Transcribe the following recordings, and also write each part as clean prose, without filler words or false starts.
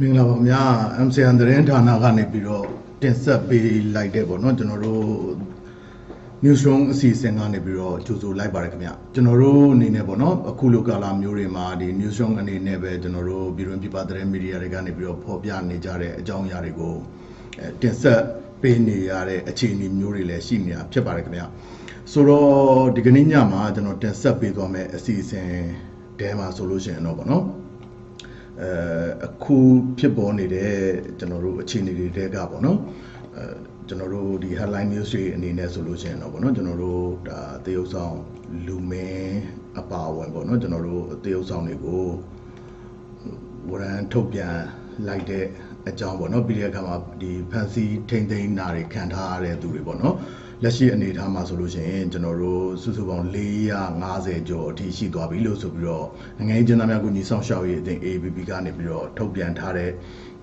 မင်္ဂလာပါဗျာ MCN သတင်းဌာနကနေပြီးတော့တင်ဆက်ပေးလိုက်တဲ့ပေါ့နော်ကျွန်တော်တို့ newsroom အစီအစဉ်ကနေပြီးတော့ကြိုဆိုလိုက်ပါတယ်ခင်ဗျကျွန်တော်တို့အနေနဲ့ပေါ့နော်အခုလိုကာလမျိုးတွေမှာဒီ newsroom အနေနဲ့ပဲကျွန်တော်တို့ပြည်တွင်းပြည်ပသတင်းမီဒီယာတွေကနေပြီးတော့ဖော်ပြနေကြတဲ့အကြောင်းအရာတွေကိုတင်ဆက်ပေးနေရတဲ့အခြေအနေမျိုးတွေလည်းရှိနေတာဖြစ်ပါတယ်ခင်ဗျဆိုတော့ဒီကနေ့ညမှာကျွန်တော်တင်ဆက်ပေးသွားမယ့်အစီအစဉ်တဲမှာဆိုလို့ရှိရင်တော့ပေါ့နော်အခုဖြစ်ပေါ်နေတဲ့ကျွန်တော်တို့အခြေအနေတွေတဲကပေါ့နော်ကျွန်တော်တို့ဒီ headline news တွေအနေနဲ့ဆိုလို့ရှိရင်တော့ပေါ့နော်ကျွန်တော်တို့ဒါတရုတ်ဆောင်လူမင်းအပါအဝင်ပေါ့နော်ကျွန်တော်တို့တရုတ်ဆောင်တွေကိုဝရန်ထုတ်ပြန်လိုက်တဲ့အကြောင်းပေါ့နော်ပြီးတဲ့အခါမှာဒီဖန်စီထိန်သိမ်းနာတွေခံထားရတဲ့သူတွေပေါ့နော်လက်ရှိအနေအထားမှာဆိုလို့ရှိရင်ကျွန်တော်တို့စုစုပေါင်း450ကျော်အထိရှိသွားပြီလို့ဆိုပြီးတော့နိုင်ငံရေးကျန်းမာရေးကူညီဆောင်ရှောက်ရေးအသင်း AAPP ကနေပြီးတော့ထုတ်ပြန်ထားတဲ့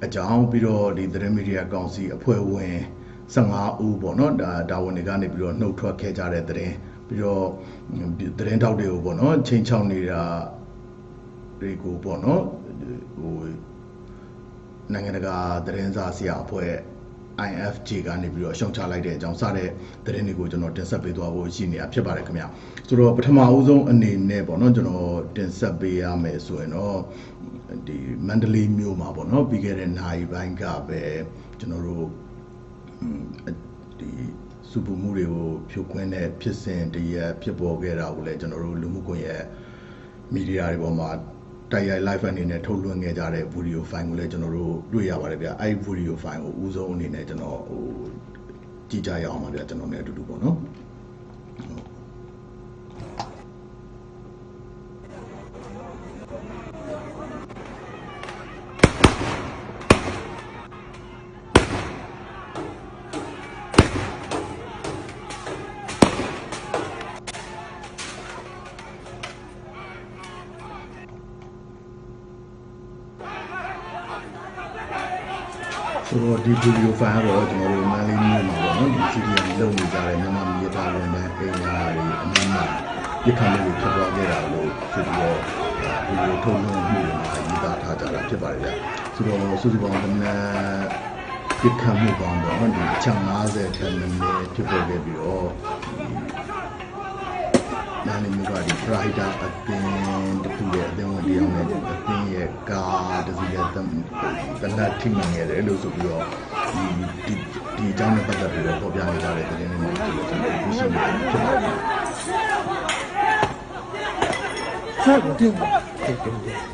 အကြောင်းပြီးတော့ဒီသတင်းမီဒီယာကောင်စီအဖွဲ့ဝင်15ဦးပေါ့နော်ဒါဝန်တွေကနေပြီးတော့နှုတ်ထွက်ခဲ့ကြတဲ့သတင်းပြီးတော့သတင်းထောက်တွေကိုပေါ့နော်ချိန်ချောင်းနေတာတွေကိုပေါ့နော်ဟိုနိုင်ငံတကာသတင်းစာဆရာအဖွဲ့ IFJ ကနေပြီးတော့ရှုံချလိုက်တဲ့အကြောင်းစတဲ့သတင်းတွေကိုကျွန်တော်တင်ဆက်ပေးသွားဖို့ရှိနေတာဖြစ်ပါတယ်ခင်ဗျဆိုတော့ပထမအဆုံးအနေနဲ့ပေါ့နော်ကျွန်တော်တင်ဆက်ပေးရမယ်ဆိုရင်တော့ဒီမန္တလေးမြို့မှာပေါ့နော်ပြီးခဲ့တဲ့နိုင်ပိုင်းကပဲကျွန်တော်တို့ဒီစုပူမှုတွေကိုဖြိုခွင်းတဲ့ဖြစ်စဉ်တရဖြစ်ပေါ်ခဲ့တာကိုလည်းကျွန်တော်တို့လူမှုကွန်ရက်မီဒီယာတွေပေါ်မှာတိုက်ရိုက် live အနေနဲ့ထုတ်လွှင့်ခဲ့ကြတဲ့ video file ကိုလည်းကျွန်တော်တို့တွေ့ရပါတယ်ဗျအဲ့ video file ကိုဦးဆုံးအနေနဲ့ကျွန်တော်ဟိုကြည့်ကြရအောင်ပါဗျကျွန်တော်လည်းအတူတူပေါ့နော်ဆိုတော့ဒီ video file တော့ကျွန်တော်တို့မန္တလေးမြို့မှာပေါ့နော်ဒီ CDM လုပ်နေကြတဲ့မြန်မာပြည်သားဝန်ထမ်းအိမ်ယာတွေအမှန်မှပြစ်ခတ်မှုတွေဖြစ်သွားခဲ့တာလို့ဆိုပြီးတော့ဒီလိုထုံးလုံးမှုတွေမှာရေးသားထားကြတာဖြစ်ပါတယ်ဗျဆိုတော့စုစုပေါင်းသမဏပြစ်ခတ်မှုပေါင်းတော့ဒီချမ်း50ထက်မနည်းဖြစ်ပေါ်ခဲ့ပြီးတော့နာမည်မျိုးကဒီ Friday အတင်းတခုရဲ့အတင်းဝင်တရားနဲ့အတင်းရဲ့ကားတစ်စီးရဲ့တနတ်ထိမှန်ခဲ့တယ်လို့ဆိုပြီးတော့ဒီအကြောင်းနဲ့ပတ်သက်ပြီးတော့ပေါ်ပြနေကြတဲ့သတင်းတွေမှာကျွန်တော်သိရှိနေဖြစ်ပါတယ်။ဆက်တင်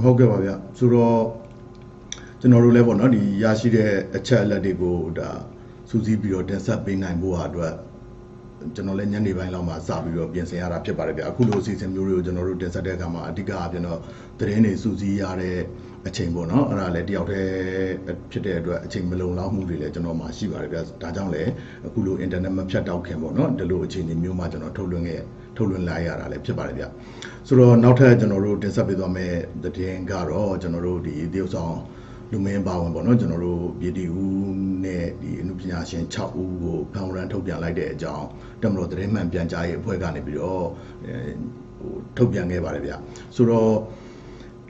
ဟုတ်ကဲ့ပါဗျဆိုတော့ကျွန်တော်တို့လည်းပေါ့နော်ဒီရရှိတဲ့အချက်အလက်တွေကိုဒါစူးစီးပြီးတော့တင်ဆက်ပေးနိုင်ဖို့အတွက်ကျွန်တော်လည်းညနေပိုင်းလောက်မှာစပြီးတော့ပြင်ဆင်ရတာဖြစ်ပါတယ်ဗျအခုလိုအစီအစဉ်မျိုးတွေကိုကျွန်တော်တို့တင်ဆက်တဲ့အခါမှာအဓိကအပြင်တော့သတင်းတွေစူးစီးရတဲ့အချိန်ပေါ့နော်အဲ့ဒါလည်းတယောက်တည်းဖြစ်တဲ့အတွက်အချိန်မလုံလောက်မှုတွေလည်းကျွန်တော်မှရှိပါတယ်ဗျဒါကြောင့်လည်းအခုလို internet မဖြတ်တောက်ခင်ပေါ့နော်ဒီလိုအခြေအနေမျိုးမှာကျွန်တော်ထုတ်လွှင့်လိုက်ရတာလည်းဖြစ်ပါတယ်ဗျဆိုတော့နောက်ထပ်ကျွန်တော်တို့တင်ဆက်ပေးသွားမယ့်သတင်းကတော့ကျွန်တော်တို့ဒီတရုတ်ဆောင်လူမင်းပါဝင်ပေါ့နော်ကျွန်တော်တို့ပြည်တီဦးနဲ့ဒီအနုပညာရှင်6ဦးကိုဖန်ဝရန်ထုတ်ပြန်လိုက်တဲ့အကြောင်းတမတော်သတင်းမှန်ပြန်ကြားရေးအဖွဲ့ကနေပြီးတော့ဟိုထုတ်ပြန်ခဲ့ပါတယ်ဗျဆိုတော့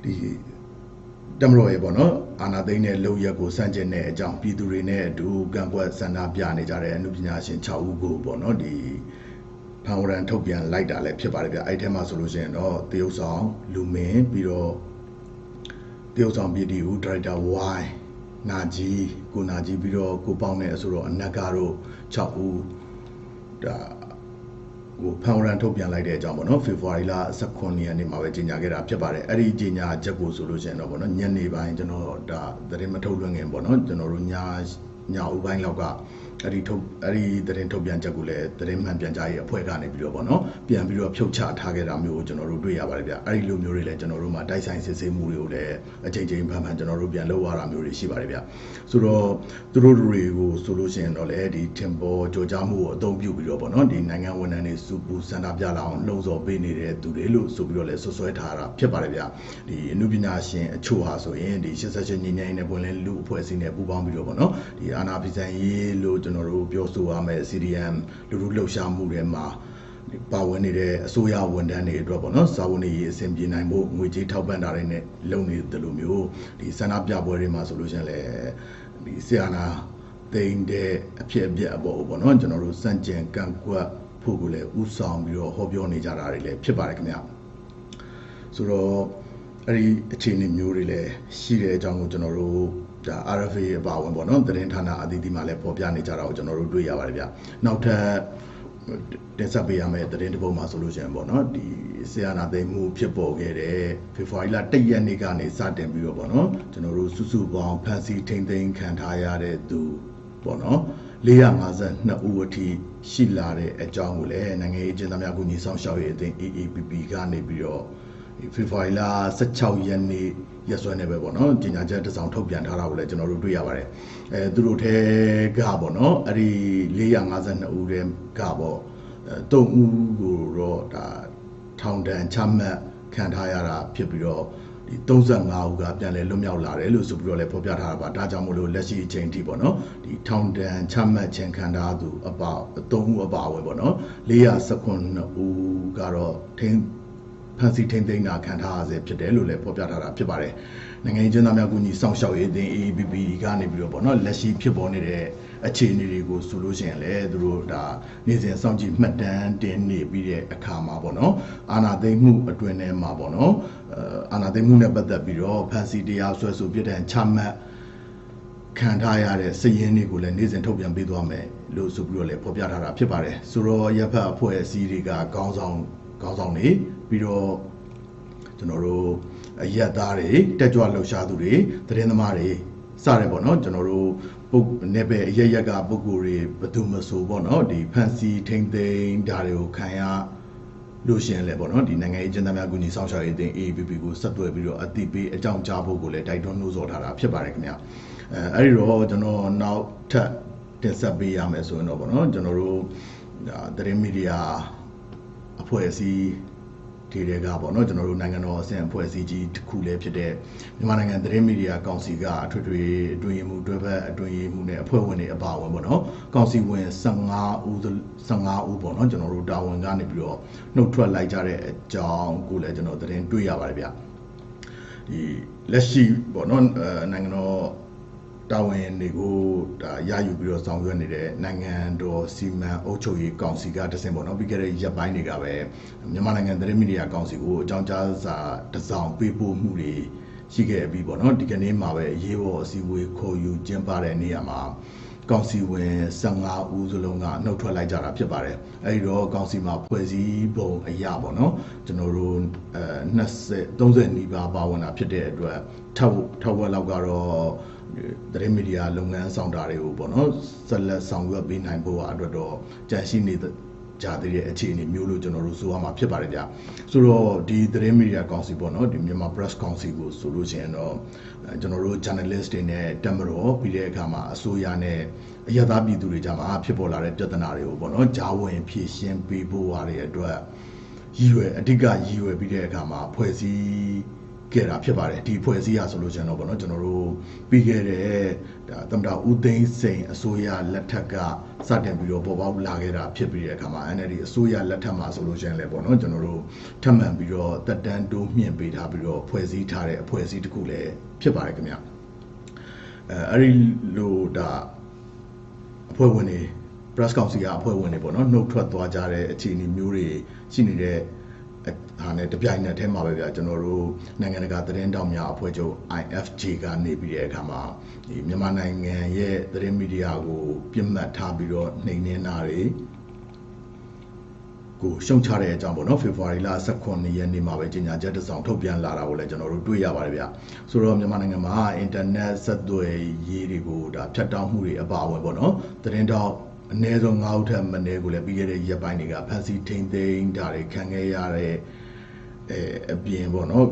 ဒီတမတော်ရေပေါ့နော်အာနာသိန်းနဲ့လုံရက်ကိုစန့်ကျင်တဲ့အကြောင်းပြည်သူတွေနဲ့အတူကန့်ကွက်ဆန္ဒပြနေကြတဲ့အနုပညာရှင်6ဦးကိုပေါ့နော်ဒီဖန်ဝရန်ထုတ်ပြန်လိုက်တာလည်းဖြစ်ပါတယ်ဗျအဲ့ထဲမှာဆိုလို့ရှိရင်တော့တရုတ်ဆောင်လူမင်းပြီးတော့တရုတ်ဆောင်ပြည်တီဦးဒါရိုက်တာ Y Naji, go Naji Biro, go Pone Asuro, Nagaro, Chau, go Power and Topian like the Jambono, Fifuarila, Sakoni, and Imavajina get up Japare, Arigina, Jago solution of one, Yaniba, and the Rematodung and Bono, Genorunya, Ubain Loga. Ari the Rentobian Jagule, the Reman Pianjai, Poegani Bilobono, Pian Bilo Piocha, Target Amu, General Dria, Ari Lumuri, Generuma, Dai Sciences, Murio, a JJ Impam, General Bian Lower Amuri Shibaribia. So the rotary solution or Eddie Tempo, Jojamu, don't you Bilobono, the Nangan and Subu Sanabjala, Lows of Beni to the Lu, Subiole, Sosoetara, Piabaribia, the Nubinashin, Chua, so in the Shisashin in a Bolen Lu, Poesine, Bubam Bilobono, the Anapizan Lu. Biosu Ame CDM, Lurulo Shamurema, Pawanide, Soya Wandani Drobono, Sawuni, SMG9, which is Taubandar Lonely the Lumio, the Sanabia Borima solution, the Siana, the appear Biabo, General Sanchen, Kankwa, Pugule, Usam, your Hobioni Jarare, Pibarakmia. So, Ari Chini Murile, Shire Jangu General. The RFA about one on the Rentana Adi Male Popiani Jara General Duya. Now, Tensabia the Rentable solution, Bono, the Siana they move people get a Fifoila Tayanigani Satin Bono, General Susu Bon, Pansy Tinting, Cantaya do Bono, Lea Mazan, Nauati, Shilare, a Jangule, and Agent Amaguni Sanshaway, the AAPP Gani Bio. Fifoila, Sachau Yanni. Yes, I never want to Jinaja sound Topian Hara, General Duya. Durute Gabono, Ari Liang Azan Urem Gabo, Don't Uro, Town and Chama, Cantayara, Pipiro, the Dozan Auga, Lumia Lare, Lusubrole Popiata, Dajamulu, Lessi Chain Tibono, the Town and Chama Chenkandadu about Don't about Webono, Lea Sakun Ugaro, Pansy Tintina can't have a Pedelu, Popiata, Pibare. Nangajan Amaguni, some show it, the ABB, Gani Bilobono, Lessi Pibonide, a chain solution, led road, Nizan Sanji Madan, Denny, Bide, a Kama Bono, Anna they move a twin Mabono, Anna they moon about the Biro, Pansy Dia, so bit and Chama. Can't hire saying Nicol and Nizan Topian Bidome, Lusubrule, Popiata, Pibare, Suro Yapa, Poe Siriga, Gazon, Biro General Yadari, Tejualo Shaduri, the Renamari, Sarebono, General Book Nebe Yaga Buguri, Batuma Sobono, the Pansy Tende, Dario Kaya, Lucian Lebono, the Nangajan Maguni Sasha, the ABB, Sato Biro, a DB, a Jam Jabogule, I don't know Zotara, Pibareknia. I wrote, now Tensabi Amazono, General the Remedia, a poesy. Gabo, General Nangano, Sam Poesy, Kule Pede, Manang the Remedia, Consiga, Tree, doing Mudeva, doing Mune, Poene about Womono, Consi when Sanga Ubono, General Dawan Ganibio, no 12 like Jare, John Gule, General, the Renduya Barabia. Let's see, Bonon Nangano. Dawen nego Yayu Biro Sangani, Nangan do Sima Ochoy Consiga the same one, Bigger Yabainigawe, Yamanang and the Remedia Consigo, John Jazz, the sound people Muri, Shige Bibono, Dicane Mawe, Yewo, Siwe, call you Jempare Niama, Consi when Sanga Uzulonga, no twilight Jara Pibare, Airo Consima Poesi Bo, a Yabono, General Nase, Donze Niba Bawana Pide, Tower Lagaro. The Remedia Longan Soundario Bono, Sala Sangua Binai Boa Adro, Jashini the Jadi Chini, Mulu General Suama Piparia. So the Remedia Consibono, the Myanmar Press Consigo solution or General journalist in a Tamaro, Pidekama, Suyane, Yadabi Durijama, people are at Jatanario Bono, Jawa and PCM people are at Dra. You a Diga, you a Pidekama, Poesy. Get up your the poesy solution of no general bigger Tamda Udain saying Soya Lataka, Satin Bio Boba Lagera, Pipia Kama, and a Soya Latama solution level, no general Taman Bio, that then do me and beat Habio, poesy tare, poesy to cool, Piparamia. Ari Loda Poene, Press Council, Poene, no Twatwajare, Chini Muri, Chini. ဟာနဲ့တပြိုင်နက်တည်းမှာပဲဗျာကျွန်တော်တို့နိုင်ငံတကာသတင်းတောက်များအဖွဲ့ချုပ် IFJ ကနေပြီးတဲ့အခါမှာဒီမြန်မာနိုင်ငံရဲ့သတင်းမီဒီယာကိုပြစ်မှတ်ထားပြီးတော့နှိမ်နင်းတာတွေကိုရှုံချတဲ့အကြောင်းပေါ့နော်ဖေဖော်ဝါရီလ18ရက်နေ့မှာပဲကြေညာချက်တစ်စောင်ထုတ်ပြန်လာတာကိုလည်းကျွန်တော်တို့တွေ့ရပါတယ်ဗျာဆိုတော့မြန်မာနိုင်ငံမှာအင်တာနက်ဆက်သွယ်ရေးတွေကိုဒါဖြတ်တောက်မှုတွေအပါအဝင်ပေါ့နော်သတင်းတောက်အနည်းဆုံး9ဦးထက်မနည်းကိုလည်းပြီးခဲ့တဲ့ရက်ပိုင်းတွေကဖန်စီထိန်သိမ်းတာတွေခံခဲ့ရတဲ့အပြင်ပေါ့နော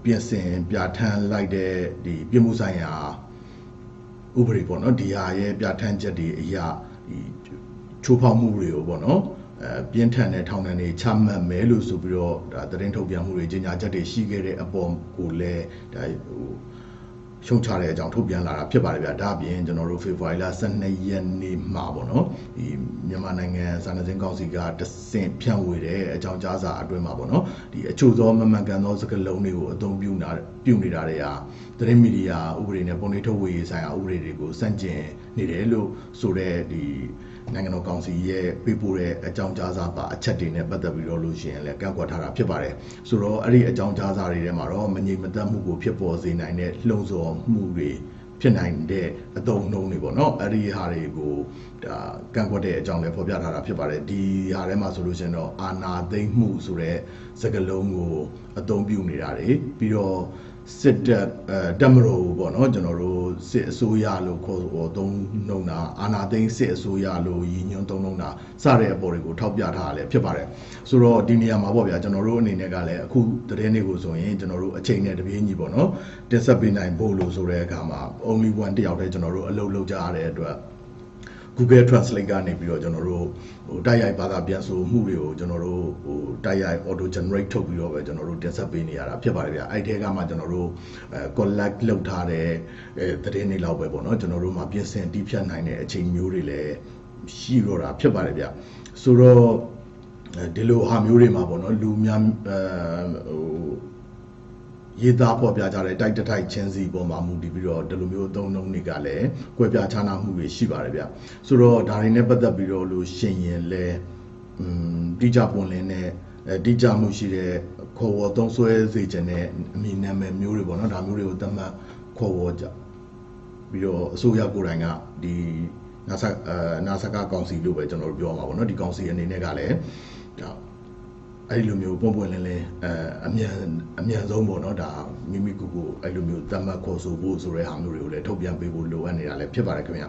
်ပြင်ဆင်ပြဋ္ဌာန်းလိုက်တဲ့ဒီပြည်မှုဆိုင်ရာဥပဒေပေါ့နော်ဒီဟာရဲ့ပြဋ္ဌာန်းချက်တွေအရာချိုးဖောက်မှုတွေကိုပေါ့နော်ပြင်းထန်တဲ့ထောင်ဒဏ်တွေချမှတ်မယ်လို့ဆိုပြီးတော့ဒါသတင်းထုတ်ပြန်မှုတွေကြေညာချက်တွေရှိခဲ့တဲ့အပေါ်ကိုလည်းဒါရှုံချတဲ့အကြောင်းထုတ်ပြန်လာတာဖြစ်ပါတယ်ဗျာဒါအပြင်ကျွန်တော်တို့ဖေဖော်ဝါရီလ12ရက်နေ့မှာပေါ့နော်ဒီမြန်မာနိုင်ငံစာနယ်ဇင်းကောင်စီကတဆင့်ဖြန့်ဝေတဲ့အကြောင်းကြားစာအတွင်းမှာပေါ့နော်ဒီအချို့သောမမှန်ကန်သောစကားလုံးတွေကိုအသုံးပြုနေတာတွေဟာသတင်းမီဒီယာဥပဒေနဲ့ပုံနှိပ်ထုတ်ဝေရေးဆိုင်ရာဥပဒေတွေကိုစန့်ကျင်နေတယ်လို့ဆိုတဲ့ဒီနိုင်ငံတော်ကောင်စီရဲ့ပေးပို့တဲ့အကြောင်းကြားစာပါအချက်တွေနဲ့ပတ်သက်ပြီးတော့လို့ရှိရင်လည်းကန့်ကွက်ထားတာဖြစ်ပါတယ်ဆိုတော့အဲ့ဒီအကြောင်းကြားစာတွေထဲမှာတော့မငြိမ်မသက်မှုကိုဖြစ်ပေါ်စေနိုင်တဲ့လှုံ့ဆော်မှုတွေဖြစ်နိုင်တဲ့အသုံးအနှုန်းတွေပေါ့နော်အဲ့ဒီဟာတွေကိုဒါကန့်ကွက်တဲ့အကြောင်းလည်းဖော်ပြထားတာဖြစ်ပါတယ်ဒီဟာထဲမှာဆိုလို့ရှိရင်တော့အာဏာသိမ်းမှုဆိုတဲ့စကားလုံးကိုအသုံးပြုနေတာတွေပြီးတော့စစ်တပ်မတော်ပေါ့နော်ကျွန်တော်တို့စစ်အစိုးရလို့ခေါ်သုံးနှုန်းတာအာဏာသိမ်းစစ်အစိုးရလို့ရည်ညွှန်းသုံးနှုန်းတာစတဲ့အပေါ်တွေကိုထောက်ပြထားရလဲဖြစ်ပါတယ်ဆိုတော့ဒီနေရာမှာပေါ့ဗျာကျွန်တော်တို့အနေနဲ့ကလည်းအခုသတင်းတွေကိုဆိုရင်ကျွန်တော်တို့အချိန်နဲ့တပြေးညီပေါ့နော်တင်ဆက်ပေးနိုင်ဖို့လို့ဆိုတဲ့အခါမှာ only one တယောက်တည်းကျွန်တော်တို့အလုပ်လုပ်ကြရတဲ့အတွက်Google Translate ကနေပြီးတော့ကျွန်တော်တို့တိုက်ရိုက်ဘာသာပြန်ဆိုမှုတွေကိုကျွန်တော်တို့တိုက်ရိုက် auto generate ထုတ်ပြီးတော့ပဲကျွန်တော်တို့တင်ဆက်ပေးနေရတာဖြစ်ပါတယ်ဗျအဲ့ထဲကမှကျွန်တော်တို့collect လုပ်ထားတဲ့သတင်းတွေလောက်ပဲပေါ့နော်ကျွန်တော်တို့မှာပြင်ဆင်တီးဖြတ်နိုင်တဲ့အချိန်မျိုးတွေလည်းရှိတော့တာဖြစ်ပါတယ်ဗျဆိုတော့ဒီလိုဟာမျိုးတွေမှာပေါ့နော်လူများရေးသားပေါ်ပြကြတဲ့တိုက်တိုက်ချင်းစီပေါ်မှာမူတည်ပြီးတော့ဒီလိုမျိုးအသုံးအနှုန်းတွေကလည်းကွဲပြားခြားနားမှုတွေရှိပါတယ်ဗျဆိုတော့ဒါတွေနဲ့ပတ်သက်ပြီးတော့လို့ရှင်ရင်လဲတိကျပွန်လင်းတဲ့တိကျမှုရှိတဲ့ခေါ်ဝေါ်သုံးဆွဲစေခြင်းနဲ့အမည်နာမည်မျိုးတွေပေါ့နော်ဒါမျိုးတွေကိုသတ်မှတ်ခေါ်ဝေါ်ကြပြီးတော့အစိုးရကိုယ်တိုင်ကဒီနာဆာကကောင်စီလို့ပဲကျွန်တော်တို့ပြောမှာပေါ့နော်ဒီကောင်စီအနေနဲ့ကလည်းအဲ့လိုမျိုးပုံပွင့်လင်းလင်းအမြန်ဆုံးပေါ့နော်ဒါမိမိကိုအဲ့လိုမျိုးတတ်မှတ်ခေါ်ဆိုဖို့ဆိုတဲ့ဟာမျိုးတွေကိုလည်းထုတ်ပြန်ပေးဖို့လိုအပ်နေတာလည်းဖြစ်ပါတယ်ခင်ဗျာ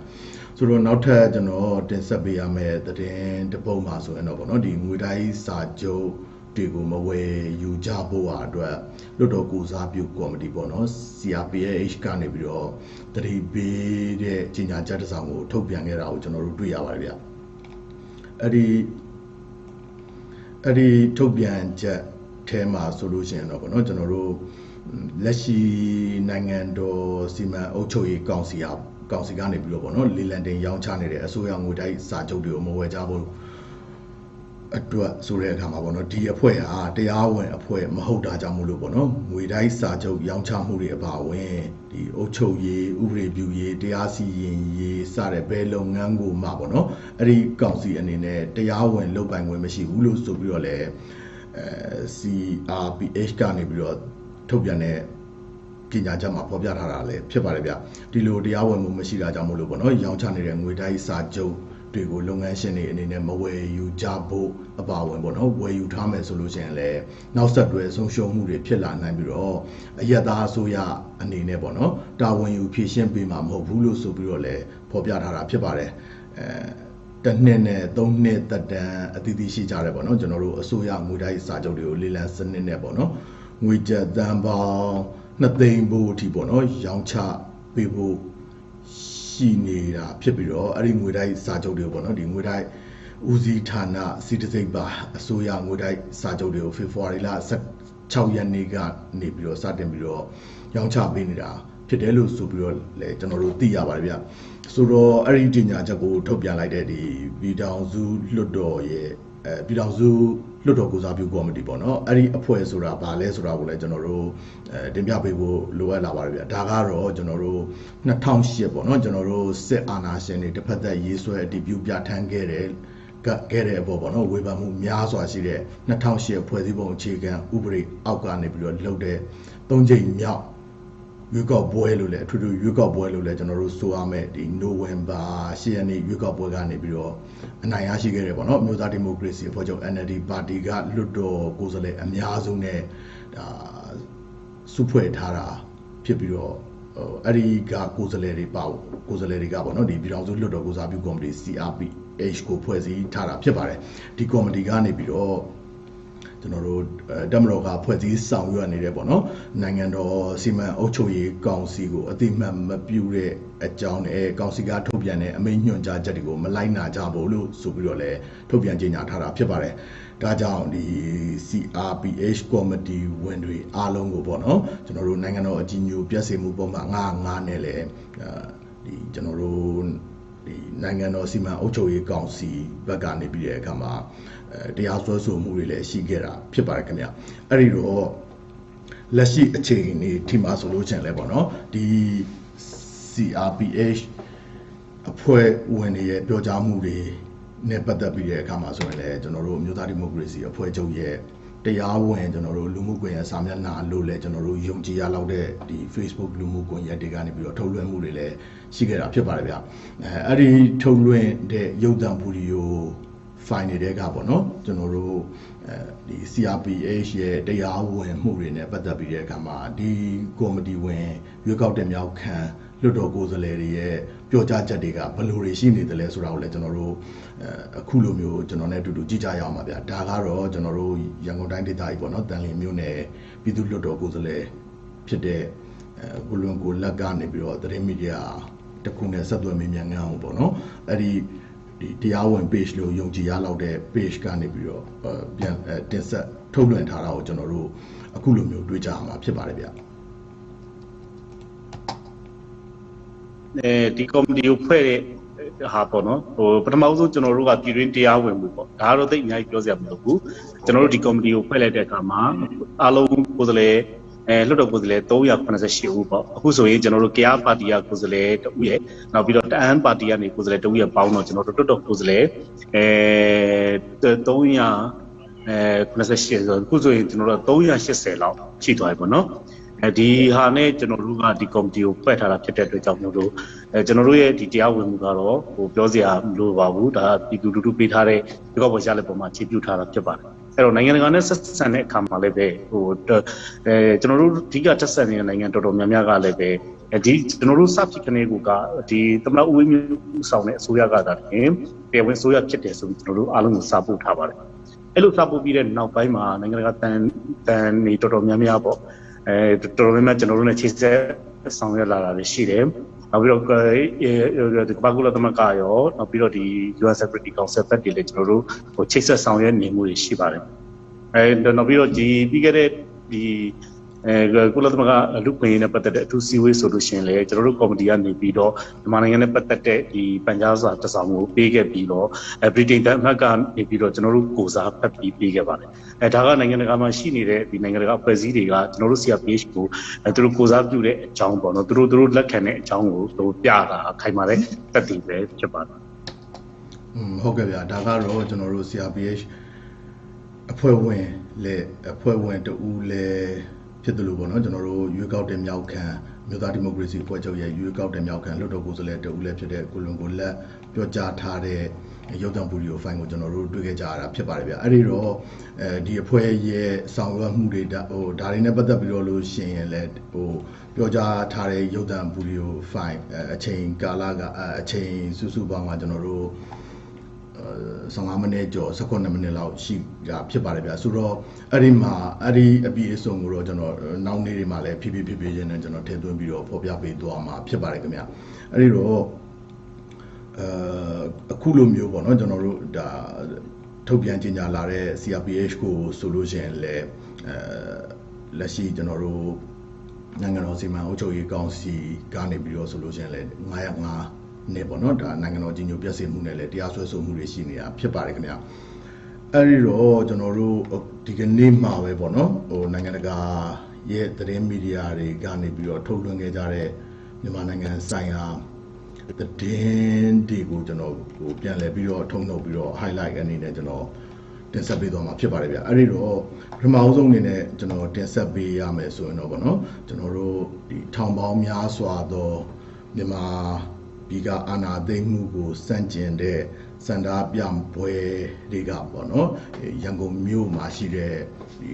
ဆိုတော့နောက်ထပ်ကျွန်တော်တင်ဆက်ပေးရမယ့်သတင်းတစ်ပုဒ်မှာဆိုရင်တော့ပေါ့နော်ဒီငွေတိုင်းစာချုပ်တွေကိုမဝယ်ယူကြဖို့အတွက်လွှတ်တော်ကိုစားပြုကော်မတီပေါ့နော် CRPH ကနေပြီးတော့တတိပေးတဲ့ကြေညာချက်တစ်စောင်ကိုထုတ်ပြန်ခဲ့တာကိုကျွန်တော်တို့တွေ့ရပါတယ်ဗျအဲ့ဒီထုတ်ပြန်ချက်ထဲမှာဆိုလို့ရှိရင်တော့ပေါ့နော်ကျွန်တော်တို့လက်ရှိနိုင်ငံတော်စီမံအုပ်ချုပ်ရေးကောင်စီကနေပြီးတော့ပေါ့နော်လေလံတင်ရောင်းချနေတဲ့အစိုးရငွေတိုက်စာချုပ်တွေကိုမဝယ်ကြဖို့အတွက်ဆိုတဲ့အခါမှာပေါ့နော်ဒီအဖွဲ့ဟာတရားဝင်အဖွဲ့မဟုတ်တာကြောင့်မို့လို့ပေါ့နော်ငွေတိုက်စာချုပ်ရောင်းချမှုတွေအပါအဝင်ဒီအုပ်ချုပ်ရေးဥပဒေပြုရေးတရားစီရင်ရေးစတဲ့ဘယ်လုပ်ငန်းကိုမှပေါ့နော်အဲ့ဒီကောင်စီအနေနဲ့တရားဝင်လုပ်ပိုင်ခွင့်မရှိဘူးလို့ဆိုပြီးတော့လည်းCRPH ကနေပြီးတော့ထုတ်ပြန်တဲ့ကြေညာချက်မှာဖော်ပြထားတာလည်းဖြစ်ပါတယ်ဗျဒီလိုတရားဝင်မှုမရှိတာကြောင့်မို့လို့ပေါ့နော်ရောင်းချနေတဲ့ငွေတိုက်စာချုပ်တွေကိုလုပ်ငန်းရှင်တွေအနေနဲ့မဝယ်ယူကြဖို့အပါအဝင်ပေါ့နော်ဝယ်ယူထားမယ်ဆိုလို့ရှိရင်လည်းနောက်ဆက်တွဲဆုံးရှုံးမှုတွေဖြစ်လာနိုင်ပြီးတော့အယက်သားအစိုးရအနေနဲ့ပေါ့နော်တာဝန်ယူဖြည့်ရှင်းပေးမှာမဟုတ်ဘူးလို့ဆိုပြီးတော့လည်းဖော်ပြထားတာဖြစ်ပါတယ်တစ်နှစ်နဲ့3နှစ်သက်တမ်းအသီးသီးရှိကြတယ်ပေါ့နော်ကျွန်တော်တို့အစိုးရငွေတိုက်စာချုပ်တွေကိုလေလံစနစ်နဲ့ပေါ့နော်ငွေကျပ်သန်းပေါင်း2သိန်းဖို့အထိပေါ့နော်ရောင်းချပေးဖို့ရှိနေတာဖြစ်ပြီးတော့အဲ့ဒီငွေတိုက်စာချုပ်တွေပေါ့နော်ဒီငွေတိုက်ဦးစီးဌာနစီတစိတ်ပါအစိုးရငွေတိုက်စာချုပ်တွေကိုဖေဖော်ဝါရီလ16ရက်နေ့ကနေပြီးတော့စတင်ပြီးတော့ရောင်းချပေးနေတာဖြစ်တယ်လို့ဆိုပြီးတော့လည်းကျွန်တော်တို့သိရပါတယ်ဗျဆိုတော့အဲ့ဒီကြေညာချက်ကိုထုတ်ပြန်လိုက်တဲ့ဒီပြည်ထောင်စုလွှတ်တော်ရဲ့ပြည်ထောင်စုလွှတ်တော်ကိုစားပြုကော်မတီပေါ့နော်အဲ့ဒီအဖွဲ့ဆိုတာဘာလဲဆိုတာကိုလည်းကျွန်တော်တို့တင်ပြပေးဖို့လိုအပ်လာပါတယ်ဗျဒါကတော့ကျွန်တော်တို့2008ပေါ့နော်ကျွန်တော်တို့စစ်အာဏာရှင်တွေတစ်ဖက်သက်ရေးဆွဲအတည်ပြုပြဋ္ဌာန်းခဲ့တဲ့ ခဲ့တဲ့အပေါ်ပေါ့နော်ဝေဖန်မှုများစွာရှိတဲ့2008ဖွဲ့စည်းပုံအခြေခံဥပဒေအောက်ကနေပြီးတော့လှုပ်တဲ့3ချိန်မြောက်ရွေးကောက်ပွဲလို့လည်းအထူးရွေးကောက်ပွဲလို့လည်းကျွန်တော်တို့ဆိုရမယ်ဒီနိုဝင်ဘာ10ရက်နေ့ရွေးကောက်ပွဲကနေပြီးတော့အနိုင်ရရှိခဲ့တယ်ပေါ့နော်မြို့သားဒီမိုကရေစီအဖွဲ့ချုပ် NLD ပါတီကလွတ်တော်ကိုယ်စားလှယ်အများဆုံးနဲ့ဒါစုဖွဲ့ထားတာဖြစ်ပြီးတော့အဲ့ဒီကကိုယ်စားလှယ်တွေကပေါ့နော်ဒီပြည်ထောင်စုလွတ်တော်ကိုစားပြုကော်မတီ CRPH ကိုဖွဲ့စည်းထားတာဖြစ်ပါတယ်ဒီကော်မတီကနေပြီးတော့ကျွန်တော်တို့တမတော်ကဖွဲ့စည်းဆောင်ရွက်နေတယ်ပေါ့နော်နိုင်ငံတော်စီမံအုပ်ချုပ်ရေးကောင်စီကိုအတိမတ်မပြုတဲ့အကြောင်းနဲ့ကောင်စီကထုတ်ပြန်တဲ့အမိန့်ညွှန်ကြားချက်တွေကိုမလိုက်နာကြဘူးလို့ဆိုပြီးတော့လည်းထုတ်ပြန်ကြေညာထားတာဖြစ်ပါတယ်ဒါကြောင့်ဒီ CRPH ကော်မတီဝင်တွေအားလုံးကိုပေါ့နော်ကျွန်တော်တို့နိုင်ငံတော်အကြီးအကျယ်ပြည့်စုံမှုပုံမှန်9နဲ့လည်းဒီကျွန်တော်တို့ဒီနိုင်ငံတော်စီမံအုပ်ချုပ်ရေးကောင်စီဘက်ကနေပြီးတဲ့အခါမှာတရားစွဲဆိုမှုတွေလည်းရှိခဲ့တာဖြစ်ပါတယ်ခင်ဗျအဲ့ဒီတော့လက်ရှိအခြေအနေထိမှာဆိုလို့ချင်းလဲပေါ့နော်ဒီ CRPH အဖွဲ့ဝင်တွေရဲ့ပြောကြားမှုတွေနဲ့ပတ်သက်ပြီးတဲ့အခါမှာဆိုရင်လည်းကျွန်တော်တို့မြို့သားဒီမိုကရေစီအဖွဲ့ချုပ်ရဲ့တရားဝင်ကျွန်တော်တို့လူမှုကွန်ရက်စာမျက်နှာလို့လည်းကျွန်တော်တို့ယုံကြည်ရလောက်တဲ့ဒီ Facebook လူမှုကွန်ရက်တွေကနေပြီးတော့ထုတ်လွှင့်မှုတွေလည်းရှိခဲ့တာဖြစ်ပါတယ်ဗျအဲ့ဒီထုတ်လွှင့်တဲ့ရုပ်သံဗီဒီယိုဖိုင်တွေကပေါ့နော်ကျွန်တော်တို့ဒီ CRPH ရဲ့တရားဝင်မှုတွေနဲ့ပတ်သက်ပြီးတဲ့အခါမှာဒီကော်မတီဝင်ရွေးကောက်တဲ့မြောက်ခံလွှတ်တော်ကိုယ်စားလှယ်တွေရဲ့ပြောကြားချက်တွေကဘယ်လိုတွေရှိနေတယ်လဲဆိုတာကိုလည်းကျွန်တော်တို့အခုလိုမျိုးကျွန်တော်နဲ့အတူတူကြည့်ကြရအောင်ပါဗျာဒါကတော့ကျွန်တော်တို့ရန်ကုန်တိုင်းဒေသကြီးပေါ့နော်တန်လင်းမြို့နယ်ပြည်သူ့လွှတ်တော်ကိုယ်စားလှယ်ဖြစ်တဲ့ကိုလွန်ကိုလက်ကနေပြီးတော့သတင်းမီဒီယာတစ်ခုနဲ့ဆက်သွယ်မေးမြန်းအောင်ပေါ့နော်အဲ့ဒီတရားဝင် page လို့ယုံကြည်ရလောက်တဲ့ page ကနေပြီးတော့ပြန်တင်ဆက်ထုတ်လွှင့်ထားတာကိုကျွန်တော်တို့အခုလိုမျိုးတွေ့ကြရမှာဖြစ်ပါတယ်ဗျဒီကော်မတီကိုဖွဲ့တဲ့ဟာပေါ့နော်ဟိုပထမဆုံးကျွန်တော်တို့ကပြည်တွင်းတရားဝင်မှုပေါ့ဒါကတော့သိအများကြီးပြောစရာမလိုဘူးကျွန်တော်တို့ဒီကော်မတီကိုဖွဲ့လိုက်တဲ့အခါမှာအားလုံးကိုယ်စားလှယ်လွှတ်တော်ကိုယ်စားလှယ်388ဦးပေါ့အခုဆိုရင်ကျွန်တော်တို့ကြားပါတီကကိုယ်စားလှယ်တဦးရဲ့နောက်ပြီးတော့တအန်းပါတီကနေကိုယ်စားလှယ်တဦးရဲ့ပေါင်းတော့ကျွန်တော်တို့လွှတ်တော်ကိုယ်စားလှယ်388ဆိုအခုဆိုရင်ကျွန်တော်တို့380လောက်ရှိသွားပြီပေါ့နော်ဒီဟာနဲ့ကျွန်တော်တို့ကဒီကော်မတီကိုဖွဲ့ထားတာဖြစ်တဲ့အတွက်ကြောင့်မို့လို့ကျွန်တော်တို့ရဲ့ဒီတရားဝင်မှုကတော့ဟိုပြောစရာမလိုပါဘူးဒါပြည်သူလူထုပေးထားတဲ့ဒီကောက်ပေါ်ရလက်ပေါ်မှာခြေပြုထားတာဖြစ်ပါတယ်အဲ့တော့နိုင်ငံတကာနဲ့ဆက်ဆံတဲ့အခါမှာလည်းပဲဟိုကျွန်တော်တို့အဓိကတက်ဆက်နေတဲ့နိုင်ငံတော်တော်များများကလည်းပဲဒီကျွန်တော်တို့စဖြစ်ကနေကဒီသမ္မတဦးဝင်းမြင့်ဆောင်တဲ့အစိုးရကသာတရားဝင်အစိုးရဖြစ်တယ်ဆိုပြီးကျွန်တော်တို့အားလုံးကိုစာပို့ထားပါတယ်အဲ့လိုစာပို့ပြီးတဲ့နောက်ပိုင်းမှာနိုင်ငံတကာတန်နေတော်တော်များများပေါ့တော်တော်များများကျွန်တော်တို့နဲ့ချိတ်ဆက်ဆောင်ရွက်လာတာရှိတယ်နောက်ပြီးတော့ဒီကမ္ဘာကုလသမဂ္ဂရောနောက်ပြီးတော့ဒီ UN Security Council ဘက်တွေလည်းကျွန်တော်တို့ဟိုချိတ်ဆက်ဆောင်ရွက်နေမှုတွေရှိပါတယ်နောက်ပြီးတော့ဒီပြီးခဲ့တဲ့ဒီကုလသမဂ္ဂလူ့ခွင့်ရေးနဲ့ပတ်သက်တဲ့အထူးစည်းဝေးဆိုလို့ရှိရင်လည်းကျွန်တော်တို့ကော်မတီကနေပြီးတော့မြန်မာနိုင်ငံနဲ့ပတ်သက်တဲ့ဒီပန်ကြားစာတစောင်ကိုပေးခဲ့ပြီးတော့ဗြိတိန်တပ်မှကနေပြီးတော့ကျွန်တော်တို့ကိုစားဖတ်ပြီးပေးခဲ့ပါတယ်ဒါကနိုင်ငံတကာမှာရှိနေတဲ့ဒီနိုင်ငံတကာအဖွဲ့အစည်းတွေကကျွန်တော်တို့ CRPH ကိုသူတို့ကိုစားပြုတဲ့အကြောင်းပေါ့နော်သူတို့လက်ခံတဲ့အကြောင်းကိုသူပြတာခိုင်မာတဲ့တက်တည်ပဲဖြစ်ပါတယ်ဟုတ်ကဲ့ဗျာဒါကတော့ကျွန်တော်တို့ CRPH အဖွဲ့ဝင်တူလည်းဖြစ်တယ်လို့ပေါ့နော်ကျွန်တော်တို့ရွေးကောက်တဲ့မြောက်ခံမြို့သားဒီမိုကရေစီအဖွဲ့ချုပ်ရဲ့ရွေးကောက်တဲ့မြောက်ခံလွှတ်တော်ကိုယ်စားလှယ်တူလည်းဖြစ်တဲ့ကိုလွန်ကိုလက်ပြောကြားထားတဲ့ရုပ်သံဗီဒီယိုဖိုင်ကိုကျွန်တော်တို့တွေ့ခဲ့ကြရတာဖြစ်ပါတယ်ဗျအဲ့ဒီတော့ဒီအဖွဲ့ရဲ့ဆောင်ရွက်မှုတွေဟိုဒါတွေနဲ့ပတ်သက်ပြီးတော့လို့ရှိရင်လည်းဟိုပြောကြားထားတဲ့ရုပ်သံဗီဒီယိုဖိုင်အချိန်ကာလကအချိန်စုပေါင်းကကျွန်တော်တို့15မိနစ်ကျော်18မိနစ်လောက်ရှိတာဖြစ်ပါတယ်ဗျဆိုတော့အဲ့ဒီအပြည့်အစုံကိုတော့ကျွန်တော်နောက်နေ့တွေမှာလည်းဖြည်းဖြည်းချင်းနဲ့ကျွန်တော်ထည့်သွင်းပြီးတော့ဖော်ပြပေးသွားမှာဖြစ်ပါတယ်ခင်ဗျအဲ့ဒီတော့အခုလိုမျိုးပေါ့နော်ကျွန်တော်တို့ဒါထုတ်ပြန်ကြေညာလာတဲ့ CRPH ကိုဆိုလို့ရှိရင်လည်းလက်ရှိကျွန်တော်တို့နိုင်ငံတော်စီမံအုပ်ချုပ်ရေးကောင်စီကနေပြီးတော့ဆိုလို့ရှိရင်လည်း905နေပေါ့နော်ဒါနိုင်ငံတော်ကြီးညိုပြည့်စုံမှုနဲ့လည်းတရားစွဲဆိုမှုတွေရှိနေတာဖြစ်ပါတယ်ခင်ဗျအဲ့ဒီတော့ကျွန်တော်တို့ဒီကနေ့မှာပဲပေါ့နော်ဟိုနိုင်ငံတကာရဲ့သတင်းမီဒီယာတွေကနေပြီးတော့ထုတ်လွှင့်ခဲ့ကြတဲ့မြန်မာနိုင်ငံဆိုင်ရာ သတင်းတွေကိုကျွန်တော်ကိုပြန်လည်ပြီးတော့ထုံနှုတ်ပြီးတော့ highlight အနေနဲ့ကျွန်တော်တင်ဆက်ပေးသွားမှာဖြစ်ပါတယ်ဗျအဲ့ဒီတော့ပထမဆုံးအနေနဲ့ကျွန်တော်တင်ဆက်ပေးရမယ်ဆိုရင်တော့ဗောနော်ကျွန်တော်တို့ဒီထောင်ပေါင်းများစွာသောမြန်မာပြည်ကအာဏာသိမ်းမှုကိုစန့်ကျင်တဲ့စန္ဒပြပွဲတွေကဗောနော်ရန်ကုန်မြို့မှာရှိတဲ့ဒီ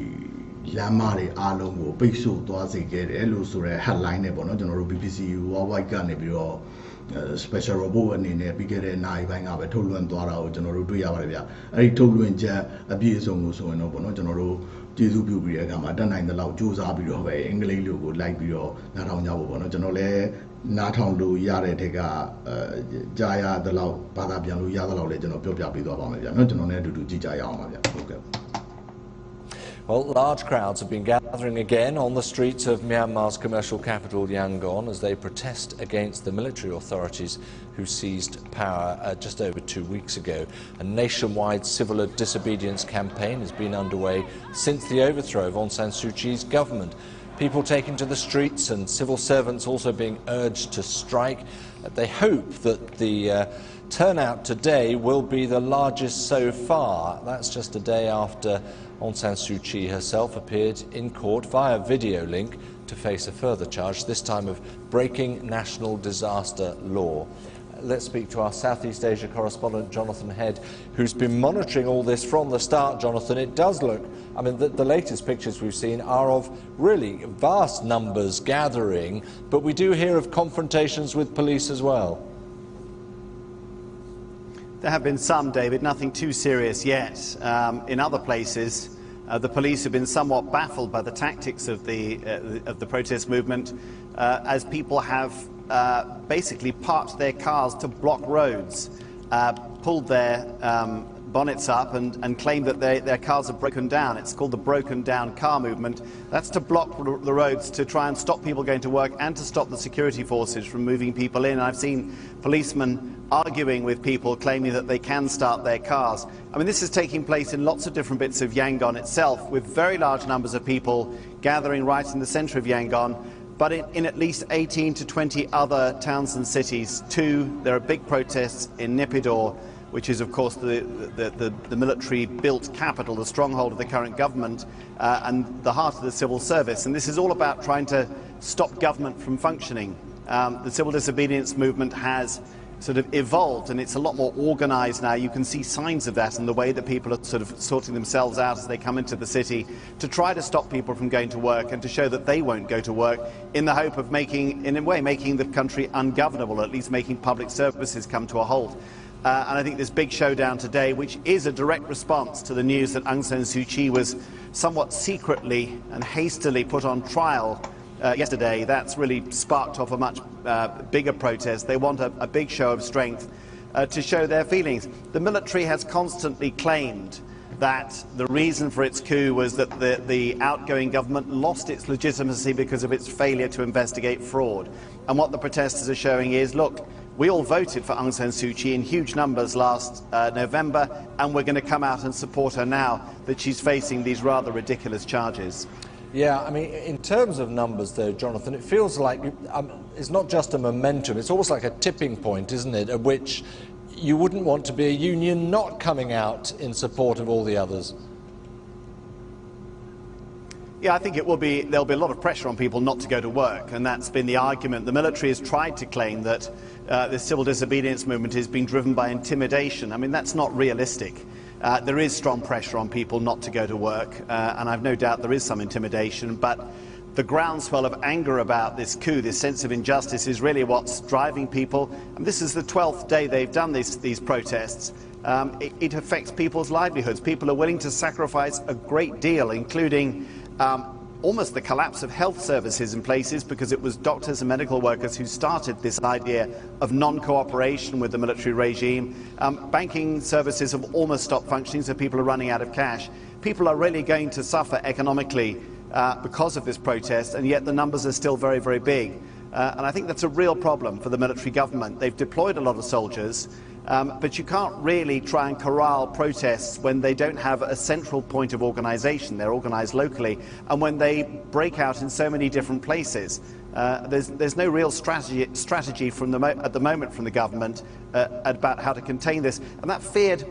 လမ်းမတွေအားလုံးကိုပိတ်ဆို့သွားစေခဲ့တယ်လို့ဆိုရဲ headline နဲ့ဗောနော်ကျွန်တော်တို့ BBC Worldwide ကနေပြီးတော့ special report အနေနဲ့ပြီးခဲ့တဲ့နိုင်ပိုင်းကပဲထုတ်လွှင့်သွားတာကိုကျွန်တော်တို့တွေ့ရပါတယ်ဗျအဲ့ဒီထုတ်လွှင့်ချက်အပြည့်အစုံကိုဆိုရင်တော့ဗောနော်ကျွန်တော်တို့ကျေးဇူးပြုပြီးတဲ့အခါမှာတက်နိုင်တဲ့လောက်စူးစမ်းပြီးတော့ပဲအင်္ဂလိပ်လိုကိုလိုက်ပြီးတော့နားထောင်ကြဖို့ဗောနော်ကျွန်တော်လည်းနားထောင်လို့ရတဲ့ထက်ကကြားရတဲ့လောက်ဘာသာပြန်လို့ရတဲ့လောက်လည်းကျွန်တော်ပြောပြပေးသွားပါမယ်ဗျနော်ကျွန်တော်လည်းအတူတူကြည့်ကြရအောင်ပါဗျဟုတ်ကဲ့Well, large crowds have been gathering again on the streets of Myanmar's commercial capital, Yangon, as they protest against the military authorities who seized power just over 2 weeks ago. A nationwide civil disobedience campaign has been underway since the overthrow of Aung San Suu Kyi's government. People taking to the streets and civil servants also being urged to strike. They hope that the turnout today will be the largest so far. That's just a day after Aung San Suu Kyi herself appeared in court via video link to face a further charge, this time of breaking national disaster law. Let's speak to our Southeast Asia correspondent, Jonathan Head, who's been monitoring all this from the start. Jonathan, it does look, I mean, the latest pictures we've seen are of really vast numbers gathering, but we do hear of confrontations with police as well. There have been some, David, nothing too serious yet. In other places, the police have been somewhat baffled by the tactics of the protest movement, as people have basically parked their cars to block roads, pulled their bonnets up and claimed that their cars are broken down. It's called the broken down car movement. That's to block the roads to try and stop people going to work and to stop the security forces from moving people in. I've seen policemen arguing with people, claiming that they can start their cars. I mean, this is taking place in lots of different bits of Yangon itself, with very large numbers of people gathering right in the centre of Yangon, but in at least 18 to 20 other towns and cities too. There are big protests in Naypyidaw, which is of course the military-built capital, the stronghold of the current government, and the heart of the civil service. And this is all about trying to stop government from functioning. The civil disobedience movement has sort of evolved, and it's a lot more organised now. You can see signs of that in the way that people are sort of sorting themselves out as they come into the city to try to stop people from going to work and to show that they won't go to work, in the hope of making the country ungovernable, at least making public services come to a halt. And I think this big showdown today, which is a direct response to the news that Aung San Suu Kyi was somewhat secretly and hastily put on trial yesterday, that's really sparked off a much bigger protest. They want a big show of strength to show their feelings. The military has constantly claimed that the reason for its coup was that the outgoing government lost its legitimacy because of its failure to investigate fraud. And what the protesters are showing is, look, we all voted for Aung San Suu Kyi in huge numbers last November, and we're going to come out and support her now that she's facing these rather ridiculous charges. Yeah, I mean, in terms of numbers, though, Jonathan, it feels like it's not just a momentum, it's almost like a tipping point, isn't it, at which you wouldn't want to be a union not coming out in support of all the others. Yeah, I think there'll be a lot of pressure on people not to go to work, and that's been the argument. The military has tried to claim that the civil disobedience movement is being driven by intimidation. I mean, that's not realistic. There is strong pressure on people not to go to work, and I've no doubt there is some intimidation, but the groundswell of anger about this coup, this sense of injustice, is really what's driving people. And this is the 12th day they've done these protests. It affects people's livelihoods. People are willing to sacrifice a great deal, including almost the collapse of health services in places, because it was doctors and medical workers who started this idea of non-cooperation with the military regime. Banking services have almost stopped functioning, so people are running out of cash. People are really going to suffer economically because of this protest, and yet the numbers are still very, very big. And I think that's a real problem for the military government. They've deployed a lot of soldiers. But you can't really try and corral protests when they don't have a central point of organisation. They're organised locally, and when they break out in so many different places. There's no real strategy at the moment from the government about how to contain this. And that feared,